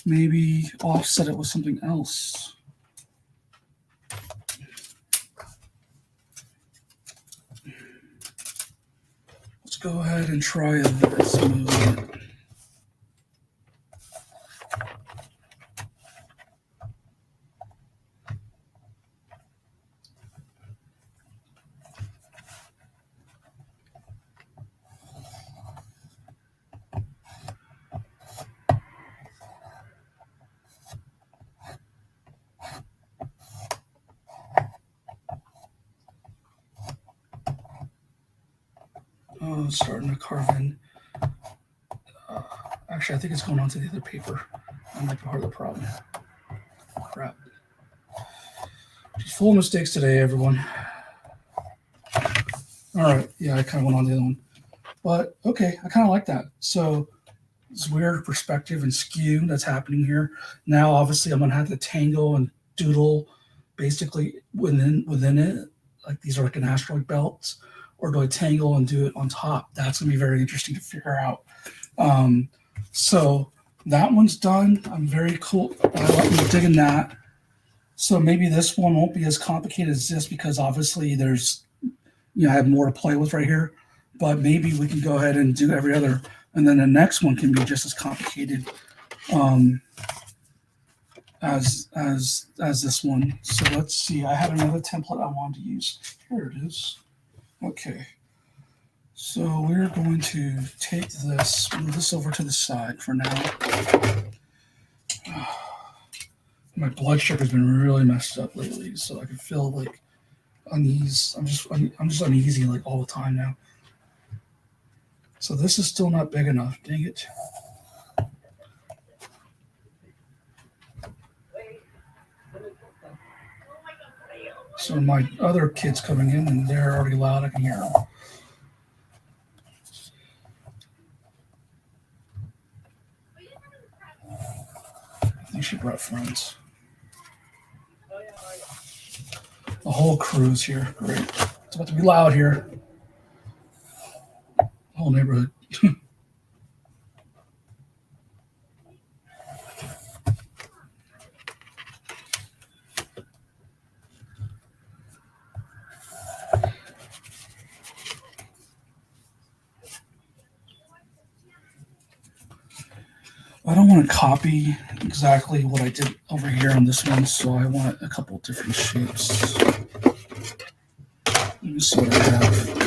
maybe offset it with something else. Let's go ahead and try this movement. Oh, it's starting to carve in. Actually, I think it's going onto the other paper. That might be part of the problem. Crap. Just full of mistakes today, everyone. All right. Yeah, I kind of went on the other one. But, okay, I kind of like that. So this weird perspective and skew that's happening here. Now, obviously, I'm going to have to tangle and doodle basically within it. Like these are like an asteroid belts, or do I tangle and do it on top? That's going to be very interesting to figure out. So that one's done. I'm very cool. I'm digging that. So maybe this one won't be as complicated as this because obviously there's, I have more to play with right here. But maybe we can go ahead and do every other, and then the next one can be just as complicated as this one. So let's see. I had another template I wanted to use. Here it is. Okay. So we're going to take this, move this over to the side for now. My blood sugar's been really messed up lately, so I can feel like unease. I'm just uneasy like all the time now. So this is still not big enough. Dang it. So my other kid's coming in, and they're already loud. I can hear them. I think she brought friends. The whole crew's here. Great. It's about to be loud here. The whole neighborhood. I don't want to copy exactly what I did over here on this one, so I want a couple different shapes. Let me see what I have.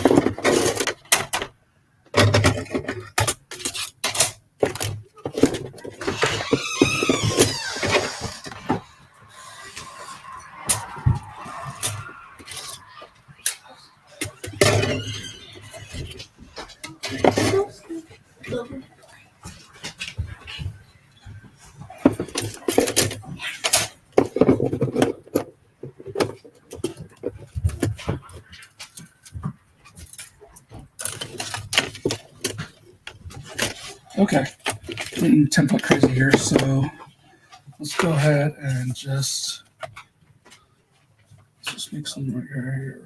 Okay, getting template crazy here, so let's go ahead and just make some right here.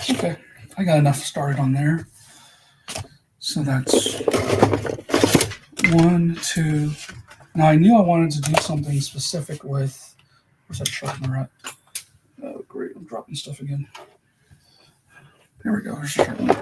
Okay, I got enough started on there. So that's 1, 2. Now I knew I wanted to do something specific with, where's that sharpener at? Oh, great, I'm dropping stuff again. Here we go, here's the sharpener.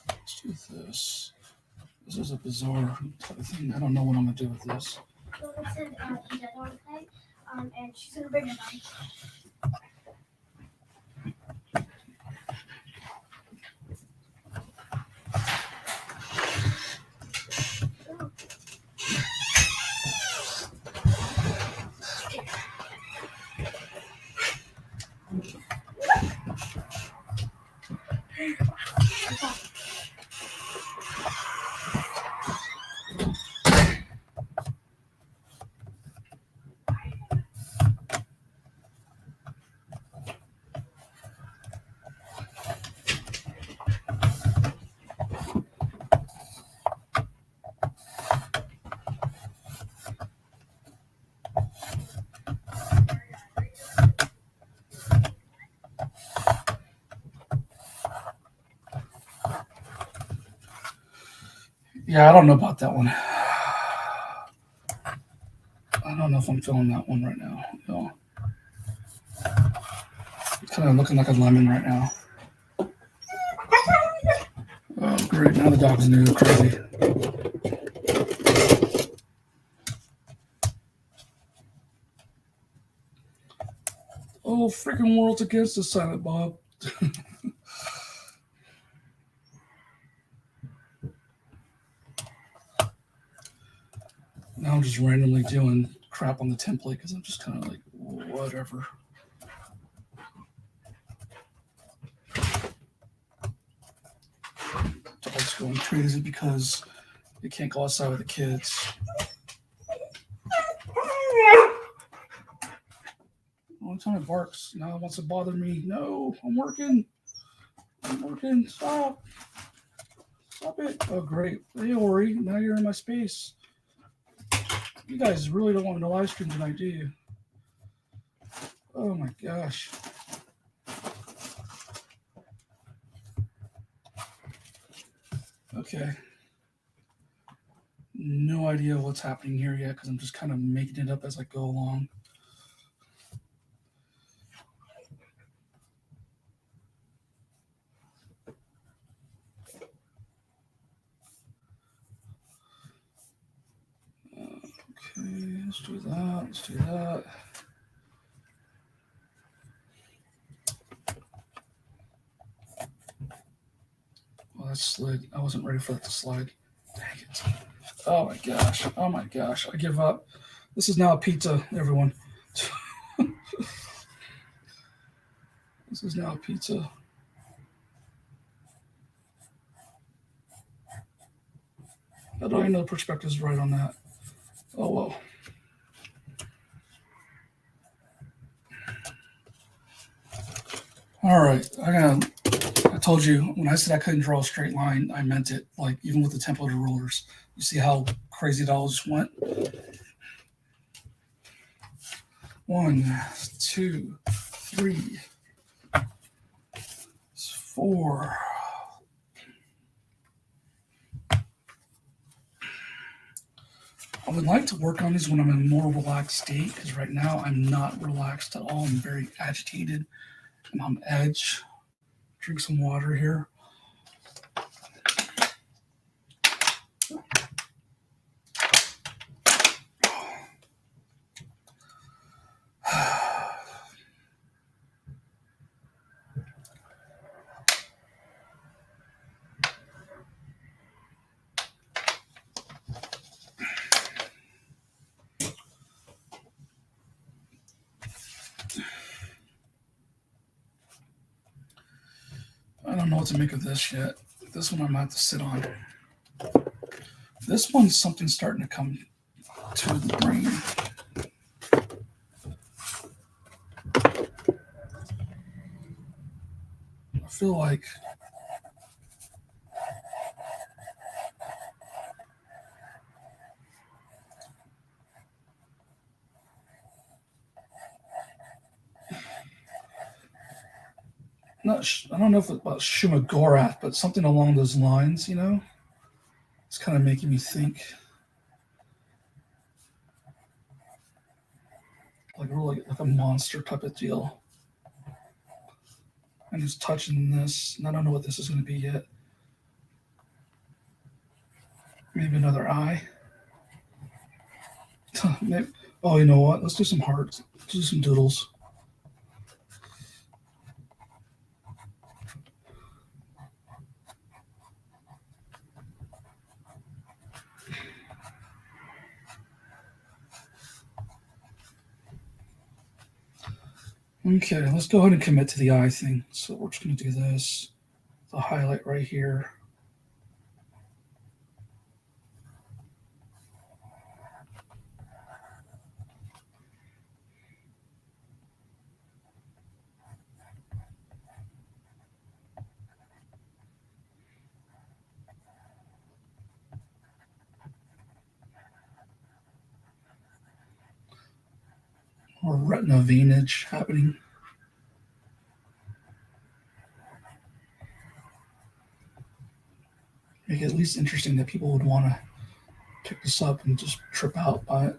Let's do this. This is a bizarre type of thing. I don't know what I'm gonna do with this. So it said Ida don't play, and she's gonna bring it on. Yeah, I don't know about that one. I don't know if I'm feeling that one right now. No. It's kind of looking like a lemon right now. Oh, great. Now the dog's new. Crazy. Oh, freaking world's against us, Silent Bob. Now I'm just randomly doing crap on the template because I'm just kind of like, whatever. Dog's going crazy because they can't go outside with the kids. Only time it barks. Now it wants to bother me. No, I'm working. Stop. Stop it. Oh, great. Hey, Ori, now you're in my space. You guys really don't want me to live stream tonight, do you? Oh my gosh. Okay. No idea what's happening here yet because I'm just kind of making it up as I go along. Okay, let's do that. Well, that slid. I wasn't ready for that to slide. Dang it. Oh my gosh. I give up. This is now a pizza, everyone. This is now a pizza. How do I know the perspective is right on that? Oh, well. All right. I told you when I said I couldn't draw a straight line, I meant it. Like, even with the templated rulers. You see how crazy it all just went? 1, 2, 3, 4. I would like to work on these when I'm in a more relaxed state because right now I'm not relaxed at all. I'm very agitated. I'm on edge. Drink some water here. I don't know what to make of this yet. This one I'm going to have to sit on. This one's something starting to come to the brain. I feel like I don't know if it's about Shumagorath, but something along those lines, you know? It's kind of making me think. Like really like a monster type of deal. I'm just touching this, and I don't know what this is going to be yet. Maybe another eye. Maybe, oh, you know what? Let's do some hearts. Let's do some doodles. Okay, let's go ahead and commit to the eye thing. So we're just going to do this. The highlight right here. Or retina veinage happening. Make it at least least interesting that people would want to pick this up and just trip out by it.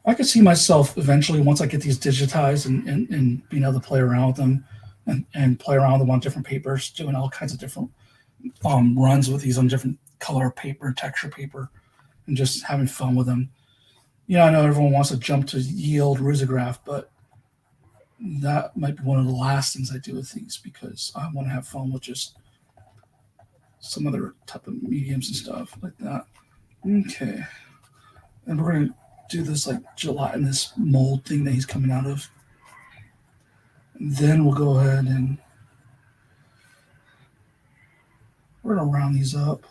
I could see myself eventually, once I get these digitized and being able to play around with them and play around with them on different papers, doing all kinds of different runs with these on different color paper, texture paper, and just having fun with them. Yeah, I know everyone wants to jump to yield risograph, but that might be one of the last things I do with these because I want to have fun with just some other type of mediums and stuff like that. Okay. And we're going to do this like gelatinous mold thing that he's coming out of. And then we'll go ahead and we're going to round these up.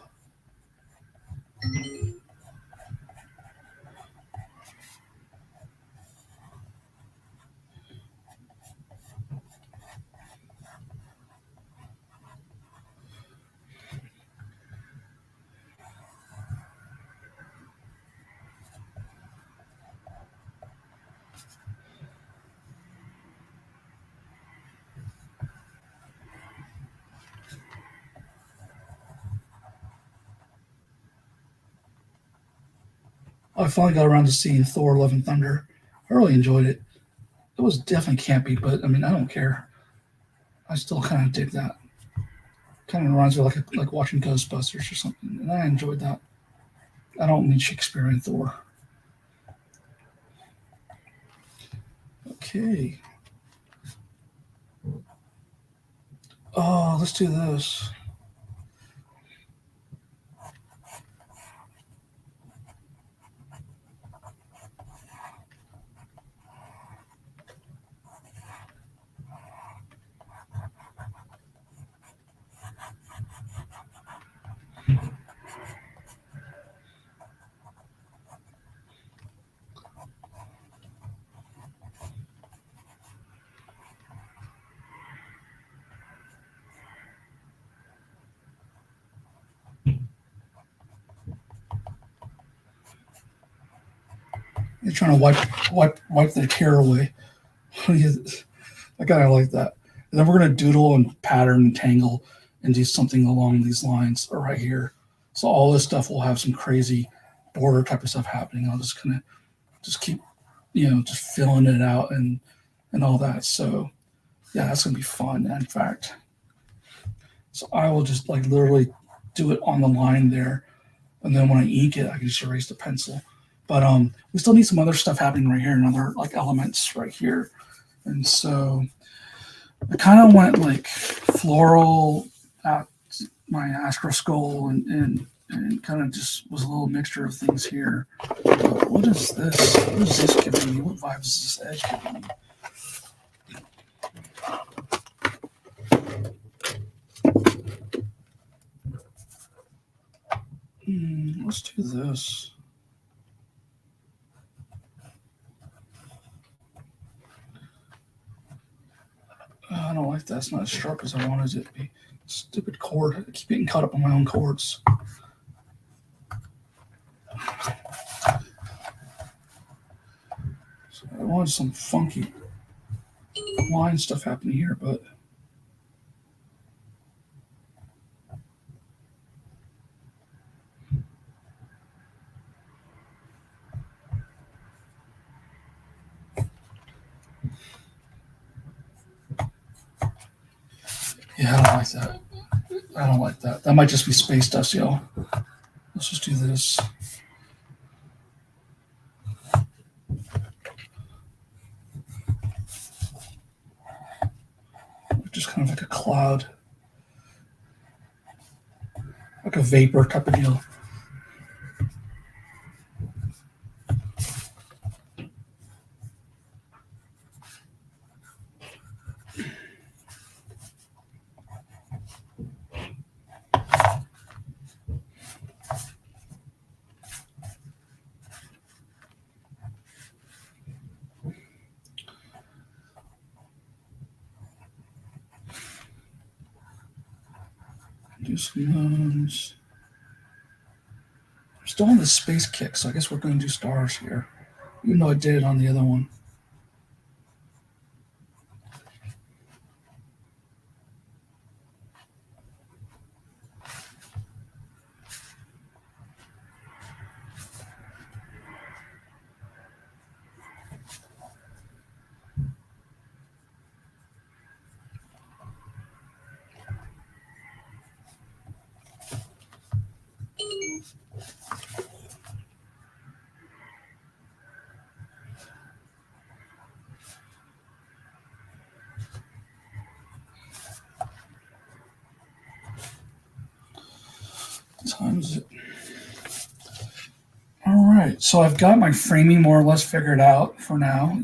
I finally got around to seeing Thor: Love and Thunder. I really enjoyed it. It was definitely campy, but I mean, I don't care. I still kind of dig that. Kind of reminds me like watching Ghostbusters or something, and I enjoyed that. I don't mean Shakespearean Thor. Okay. Oh, let's do this. They're trying to wipe their care away. I kind of like that. And then we're going to doodle and pattern and tangle and do something along these lines or right here. So all this stuff will have some crazy border type of stuff happening. I'll just kind of just keep, just filling it out and all that. So yeah, that's going to be fun. In fact, so I will just like literally do it on the line there. And then when I ink it, I can just erase the pencil. But we still need some other stuff happening right here and other like elements right here. And so I kind of went like floral at my Astro Skull and kind of just was a little mixture of things here. What is this? What is this giving me? What vibes is this edge giving me? Let's do this. I don't like that. It's not as sharp as I wanted it to be. Stupid cord. I keep getting caught up on my own cords. So I wanted some funky line stuff happening here, but yeah, I don't like that. I don't like that. That might just be space dust, y'all. Let's just do this. Just kind of like a cloud, like a vapor type of deal. Do some lines. I'm still on the space kick, so I guess we're going to do stars here, even though I did it on the other one. All right, so I've got my framing more or less figured out for now.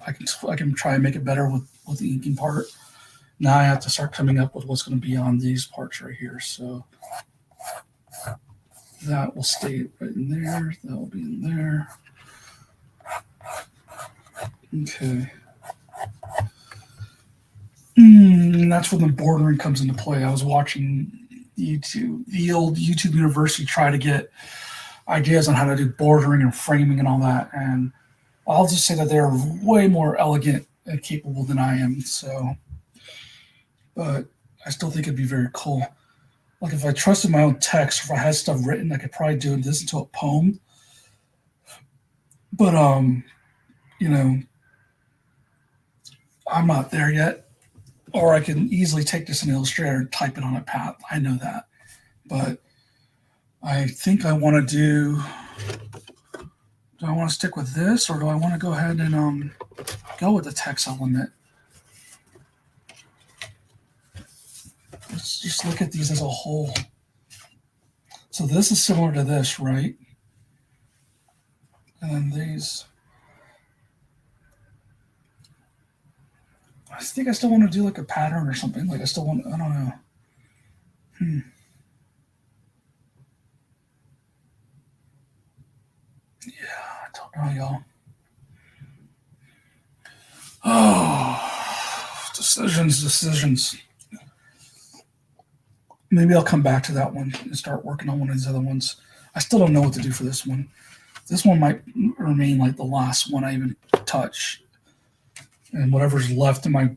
I can try and make it better with the inking part. Now I have to start coming up with what's going to be on these parts right here. So that will stay right in there. That will be in there. Okay. That's when the bordering comes into play. I was watching the old YouTube University, try to get ideas on how to do bordering and framing and all that. And I'll just say that they're way more elegant and capable than I am. So, but I still think it'd be very cool. Like if I trusted my own text, if I had stuff written, I could probably do this into a poem. But I'm not there yet. Or I can easily take this in Illustrator and type it on a pad. I know that. But I think I want to do I want to stick with this, or do I want to go ahead and go with the text element? Let's just look at these as a whole. So this is similar to this, right? And then these. I think I still want to do like a pattern or something. Like I don't know. Yeah, I don't know, y'all. Oh, decisions. Maybe I'll come back to that one and start working on one of these other ones. I still don't know what to do for this one. This one might remain like the last one I even touch. And whatever's left in my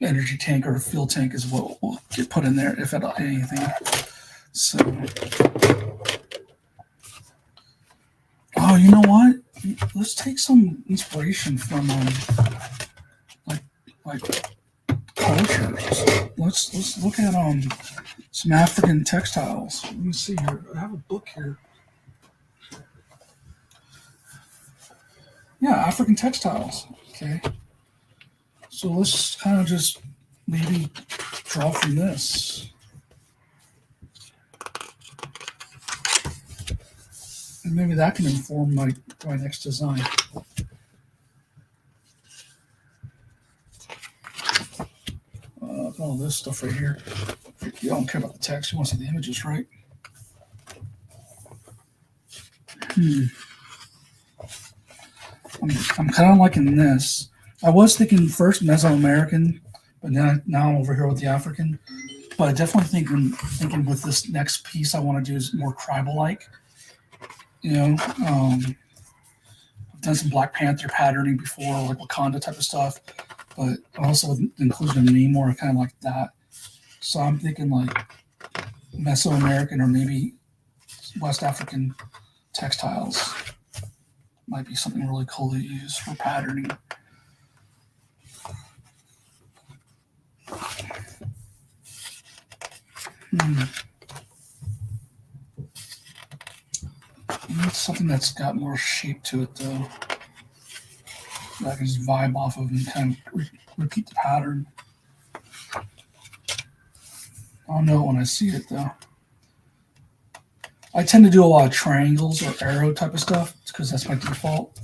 energy tank or fuel tank is what will get put in there, if at anything. So, oh, you know what? Let's take some inspiration from like cultures. Let's look at some African textiles. Let me see here. I have a book here. Yeah, African textiles. Okay. So let's kind of just maybe draw from this. And maybe that can inform my next design. All this stuff right here. You don't care about the text. You want to see the images, right? I'm kind of liking this. I was thinking first Mesoamerican, but now I'm over here with the African. But I definitely thinking with this next piece I want to do is more tribal-like. I've done some Black Panther patterning before, like Wakanda type of stuff. But also with the inclusion of Namor, I kind of like that. So I'm thinking like Mesoamerican or maybe West African textiles might be something really cool to use for patterning. It's something that's got more shape to it, though. That I can just vibe off of and kind of repeat the pattern. I'll know it when I see it, though. I tend to do a lot of triangles or arrow type of stuff because that's my default.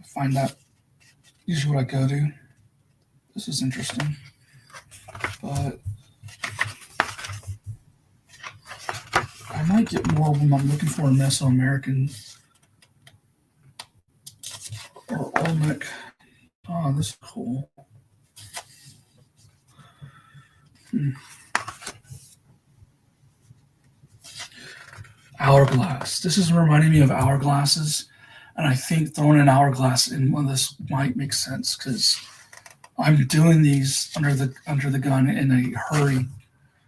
I find that usually what I go to. This is interesting. But I might get more when I'm looking for a Mesoamerican or Olmec. Oh, this is cool. Hourglass. This is reminding me of hourglasses, and I think throwing an hourglass in one of this might make sense because I'm doing these under the gun in a hurry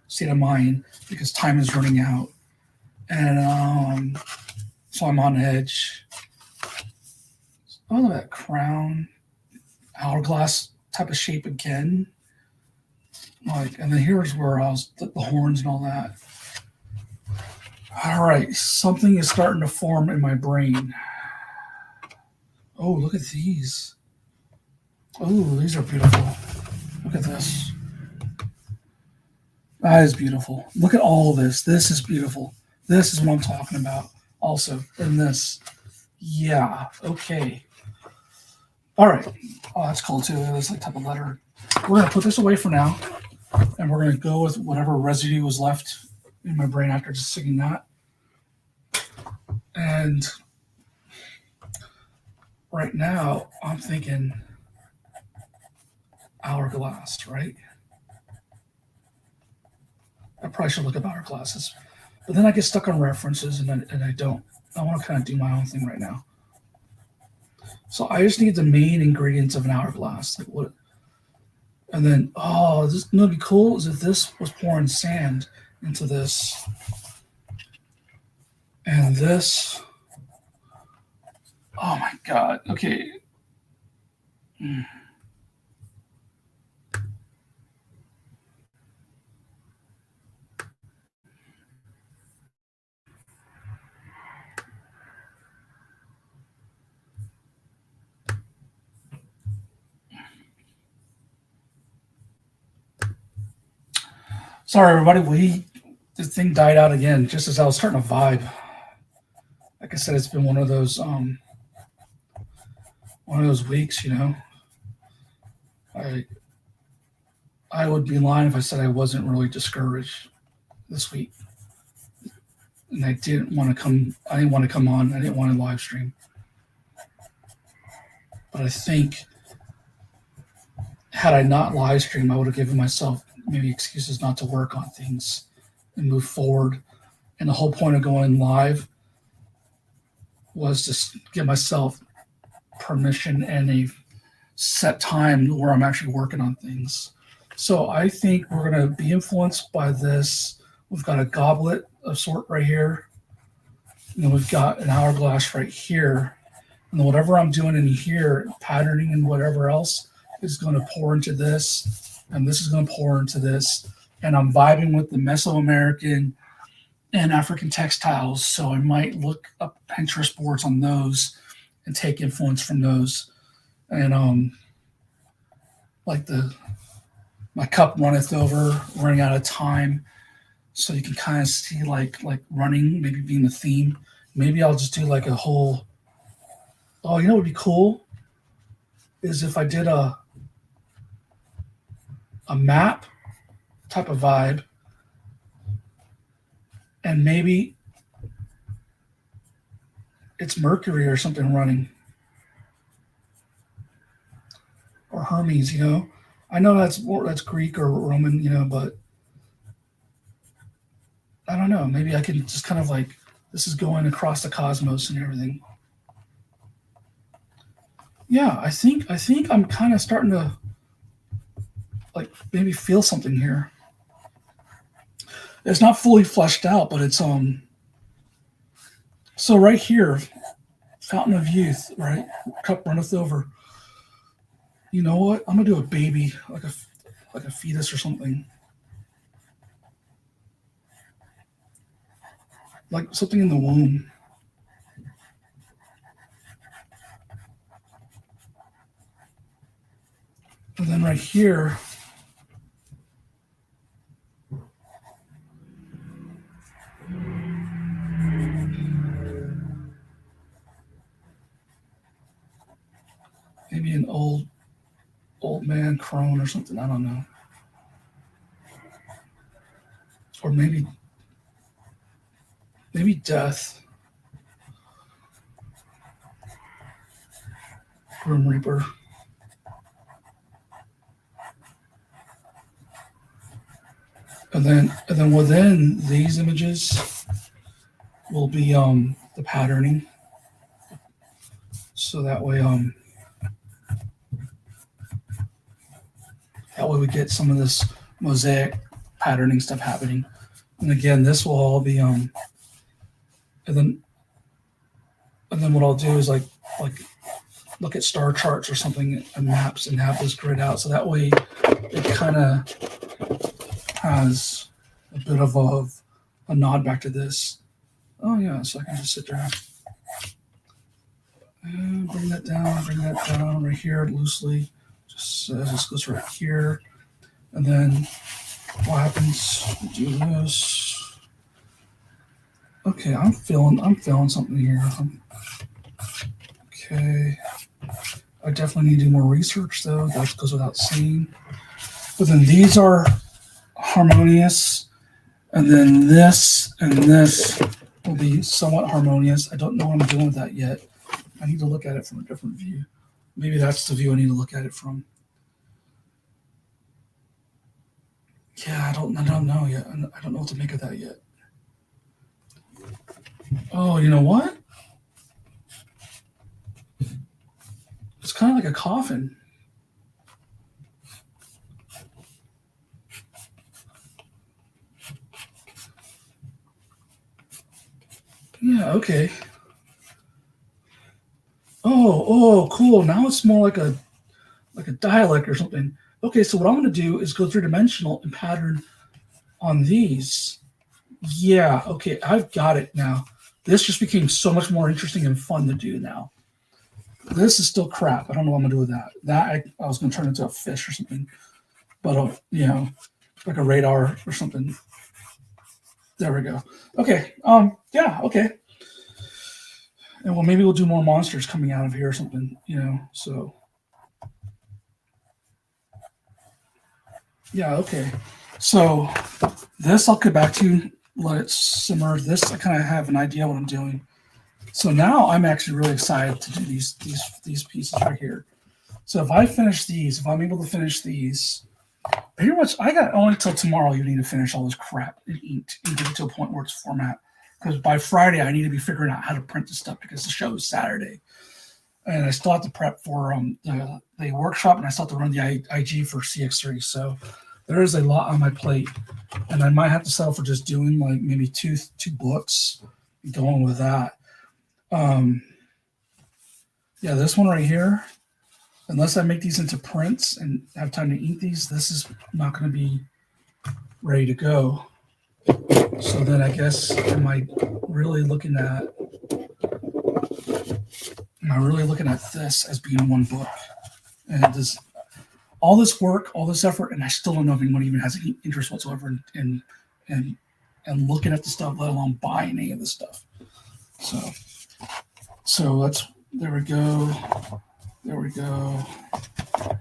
state of mind because time is running out, and so I'm on edge. Oh, look at that crown, hourglass type of shape again. And then here's where I was the horns and all that. All right, something is starting to form in my brain. Oh, look at these. Oh, these are beautiful. Look at this. That is beautiful. Look at all of this. This is beautiful. This is what I'm talking about. Also, in this. Yeah. Okay. All right. Oh, that's cool too. That's like type of letter. We're gonna put this away for now, and we're gonna go with whatever residue was left in my brain after just singing that. And right now, I'm thinking Hourglass, right? I probably should look at Hourglasses, but then I get stuck on references, and I don't. I want to kind of do my own thing right now. So I just need the main ingredients of an hourglass, like what. And then, oh, this would be cool is if this was pouring sand into this, and this. Oh my God. Okay. Sorry, everybody. The thing died out again just as I was starting to vibe. Like I said, it's been one of those weeks. I would be lying if I said I wasn't really discouraged this week, and I didn't want to come. I didn't want to come on. I didn't want to live stream. But I think had I not live streamed, I would have given myself maybe excuses not to work on things and move forward. And the whole point of going live was to give myself permission and a set time where I'm actually working on things. So I think we're going to be influenced by this. We've got a goblet of sort right here. And then we've got an hourglass right here. And whatever I'm doing in here, patterning and whatever else, is going to pour into this. And this is going to pour into this. And I'm vibing with the Mesoamerican and African textiles. So I might look up Pinterest boards on those and take influence from those. And like my cup runneth over, running out of time. So you can kind of see like running, maybe being the theme. Maybe I'll just do like a whole. Oh, you know what would be cool is if I did a map type of vibe, and maybe it's Mercury or something running, or Hermes. I know that's Greek or Roman, but I don't know. Maybe I can just kind of like this is going across the cosmos and everything. Yeah, I think I'm kind of starting to like maybe feel something here. It's not fully fleshed out, but it's so right here, fountain of youth, right? Cup runneth over. You know what? I'm gonna do a baby, like a fetus or something. Like something in the womb. And then right here, maybe an old man crone or something. I don't know. Or maybe death. Grim Reaper. And then within these images will be the patterning. So that way we get some of this mosaic patterning stuff happening. And again, this will all be and then what I'll do is like look at star charts or something and maps and have this grid out. So that way it kind of has a bit of a nod back to this. Oh yeah, so I can just sit there and bring that down right here loosely. Just this goes right here. And then what happens? We do this. Okay, I'm feeling something here. Okay. I definitely need to do more research though. That goes without saying. But then these are harmonious, and then this and this will be somewhat harmonious. I don't know what I'm doing with that yet. I need to look at it from a different view. Maybe that's the view I need to look at it from. Yeah, I don't know yet. I don't know what to make of that yet. Oh, you know what? It's kind of like a coffin. Yeah, okay. Oh, cool. Now it's more like a dialect or something. Okay, so what I'm going to do is go three-dimensional and pattern on these. Yeah, okay, I've got it now. This just became so much more interesting and fun to do now. This is still crap. I don't know what I'm going to do with that. I was going to turn into a fish or something. But, like a radar or something. There we go. Okay, yeah, okay. And well, maybe we'll do more monsters coming out of here or something, so. Yeah, okay. So this I'll get back to, let it simmer. This I kind of have an idea what I'm doing. So now I'm actually really excited to do these pieces right here. So if I'm able to finish these, pretty much I got only till tomorrow evening to finish all this crap and get it to a point where it's format. Because by Friday I need to be figuring out how to print this stuff because the show is Saturday. And I still have to prep for the workshop, and I still have to run the IG for CX3. So there is a lot on my plate, and I might have to settle for just doing like maybe two books, and going with that. Yeah, this one right here, unless I make these into prints and have time to ink these, this is not going to be ready to go. So then I guess, am I really looking at this as being one book? And does all this work, all this effort, and I still don't know if anyone even has any interest whatsoever in looking at the stuff, let alone buying any of this stuff. So there we go. There we go.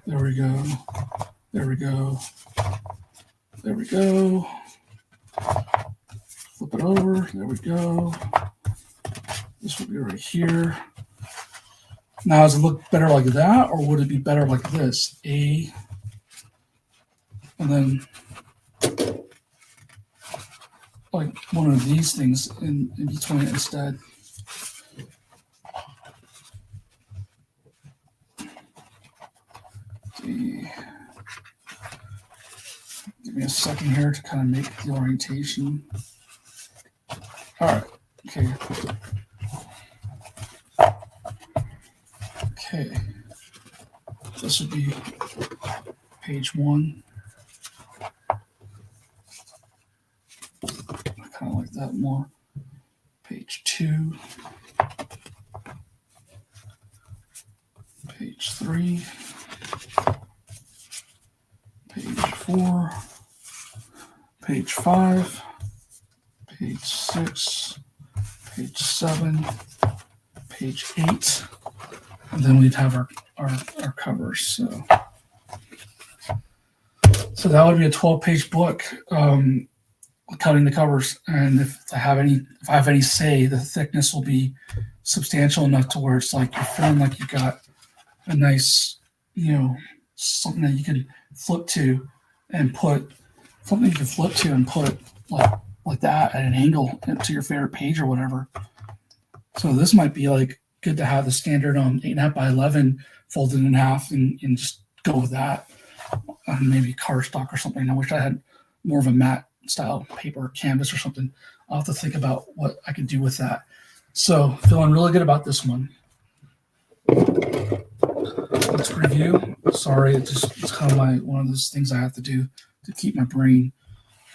There we go. There we go. There we go. Flip it over. There we go. This will be right here. Now, does it look better like that, or would it be better like this? And then like one of these things in between instead. Give me a second here to kind of make the orientation. All right. Okay. Okay. This would be page 1. I kind of like that more. Page 2. Page 3. Page 4. Page 5. Page 6. Page 7. Page 8. And then we'd have our covers. So that would be a 12-page book, cutting the covers. And if I have any say, the thickness will be substantial enough to where it's like you're feeling like you got a nice, something that you can flip to and put like that at an angle to your favorite page or whatever. So this might be like good to have the standard 8.5 by 11 folded in half and just go with that. Maybe cardstock or something. I wish I had more of a matte style paper, canvas or something. I'll have to think about what I could do with that. So feeling really good about this one. Let's review. Sorry, it's kind of one of those things I have to do to keep my brain.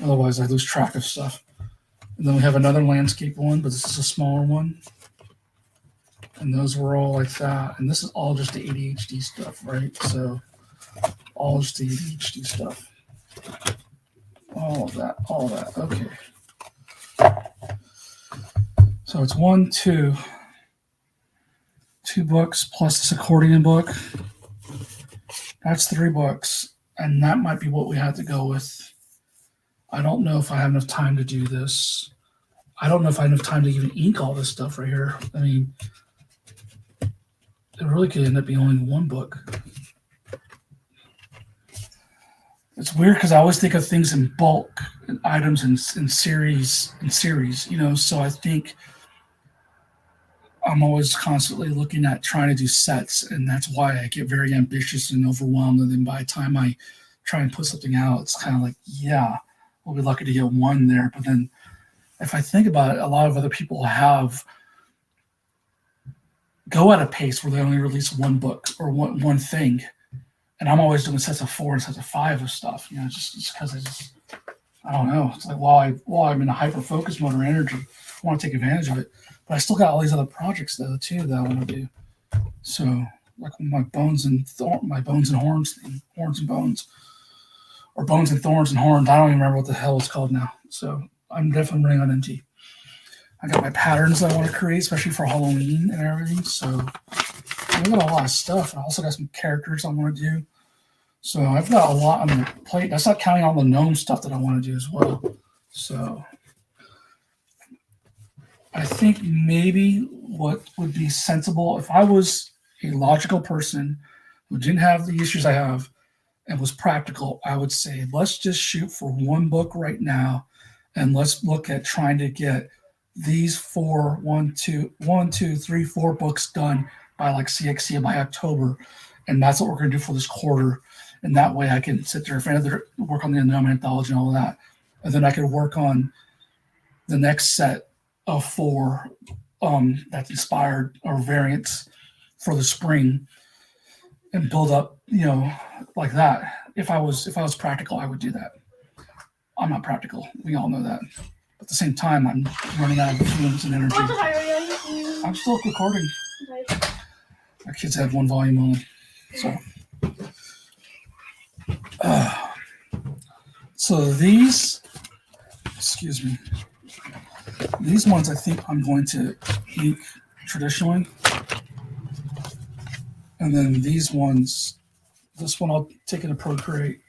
Otherwise, I lose track of stuff. And then we have another landscape one, but this is a smaller one. And those were all like that. And this is all just the ADHD stuff, right? So all just the ADHD stuff. All of that. Okay. So it's two books plus this accordion book. That's 3 books. And that might be what we have to go with. I don't know if I have enough time to do this. I don't know if I have enough time to even ink all this stuff right here. I mean, it really could end up being only 1 book. It's weird because I always think of things in bulk and items in series, you know, so I think I'm always constantly looking at trying to do sets, and that's why I get very ambitious and overwhelmed. And then by the time I try and put something out, it's kind of like, yeah, we'll be lucky to get 1 there. But then if I think about it, a lot of other people go at a pace where they only release 1 book or one thing. And I'm always doing sets of 4 and sets of 5 of stuff, you know, just because I don't know. It's like while I'm in a hyper focus mode or energy, I want to take advantage of it. But I still got all these other projects though too that I want to do. So like my bones and horns and bones, or bones and thorns and horns. I don't even remember what the hell it's called now. So I'm definitely running on empty. I got my patterns that I want to create, especially for Halloween and everything. So I got a lot of stuff. I also got some characters I want to do. So I've got a lot on the plate. That's not counting all the gnome stuff that I want to do as well. So I think maybe what would be sensible, if I was a logical person who didn't have the issues I have and was practical, I would say, let's just shoot for 1 book right now. And let's look at trying to get these 4 books done by like CXC by October. And that's what we're going to do for this quarter. And that way I can sit there and work on the Unknown Anthology and all of that. And then I could work on the next set of 4 that's inspired or variants for the spring and build up, you know, like that. If I was practical, I would do that. I'm not practical. We all know that. But at the same time, I'm running out of fumes and energy. I'm still recording. My kids have 1 volume only. So these, excuse me, these ones I think I'm going to ink traditionally. And then these ones, this one I'll take into Procreate.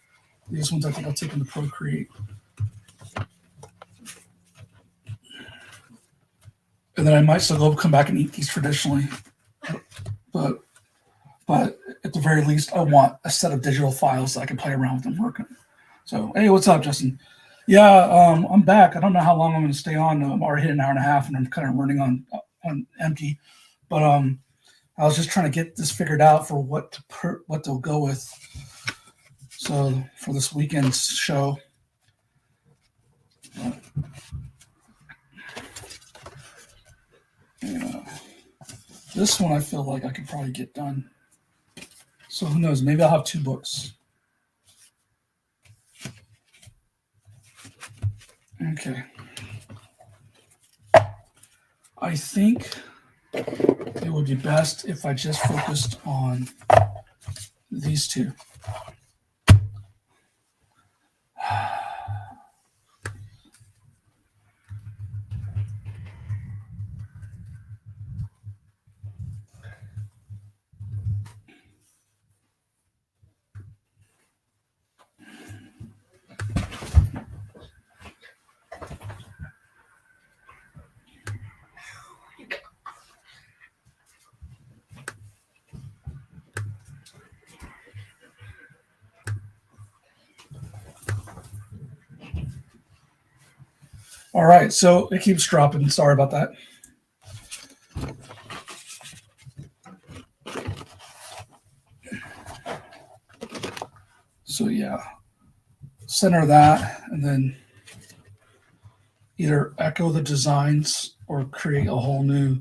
These ones I think I'll take into Procreate. And then I might still come back and ink these traditionally. But at the very least, I want a set of digital files that I can play around with and work on. So, hey, what's up, Justin? Yeah, I'm back. I don't know how long I'm going to stay on. I'm already hit an hour and a half, and I'm kind of running on empty. But I was just trying to get this figured out for what to go with. So for this weekend's show. Yeah. This one I feel like I could probably get done. So who knows? Maybe I'll have 2 books. Okay. I think it would be best if I just focused on these 2. All right, so it keeps dropping. Sorry about that. So yeah, center that, and then either echo the designs or create a whole new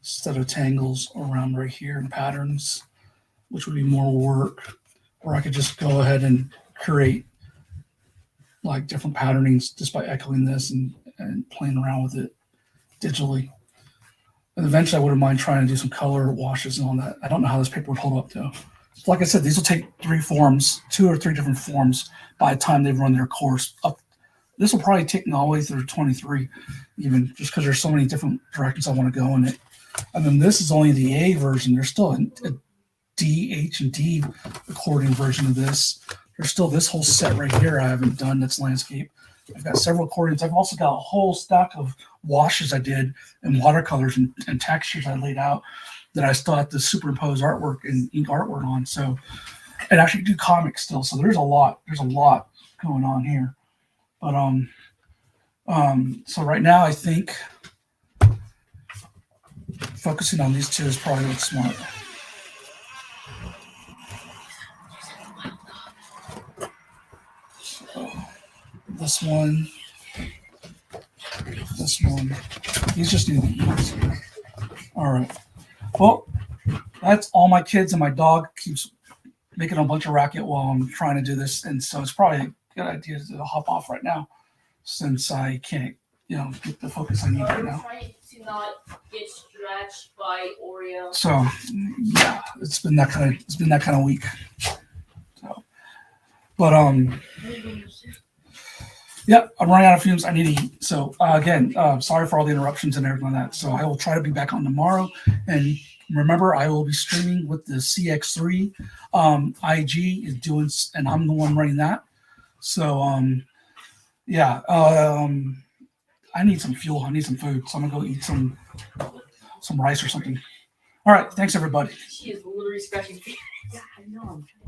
set of tangles around right here and patterns, which would be more work. Or I could just go ahead and create like different patternings just by echoing this and playing around with it digitally. And eventually I wouldn't mind trying to do some color washes and all that. I don't know how this paper would hold up though. So like I said, these will take 3 forms, 2 or 3 different forms by the time they've run their course up, this will probably take me all the way through 23, even just because there's so many different directions I want to go in it. And then this is only the A version. There's still a D, H, and D accordion version of this. There's still this whole set right here I haven't done. That's landscape. I've got several accordions. I've also got a whole stack of washes I did and watercolors and textures I laid out that I still have to superimpose artwork and ink artwork on. So, and actually do comics still. So there's a lot going on here. But so right now I think focusing on these two is probably what's smart. So this one. These just need to be easy. All right. Well, that's all my kids and my dog keeps making a bunch of racket while I'm trying to do this. And so it's probably a good idea to hop off right now since I can't, get the focus I need right now. Trying to not get scratched by Oreo. So yeah, it's been that kind of week. So, but yeah, I'm running out of fumes. I need to eat. So again, sorry for all the interruptions and everything like that. So I will try to be back on tomorrow. And remember, I will be streaming with the CX3 IG is doing, and I'm the one running that. So yeah, I need some fuel. I need some food. So I'm gonna go eat some rice or something. All right, thanks everybody. She is literally scratching. Yeah, I know. I'm trying.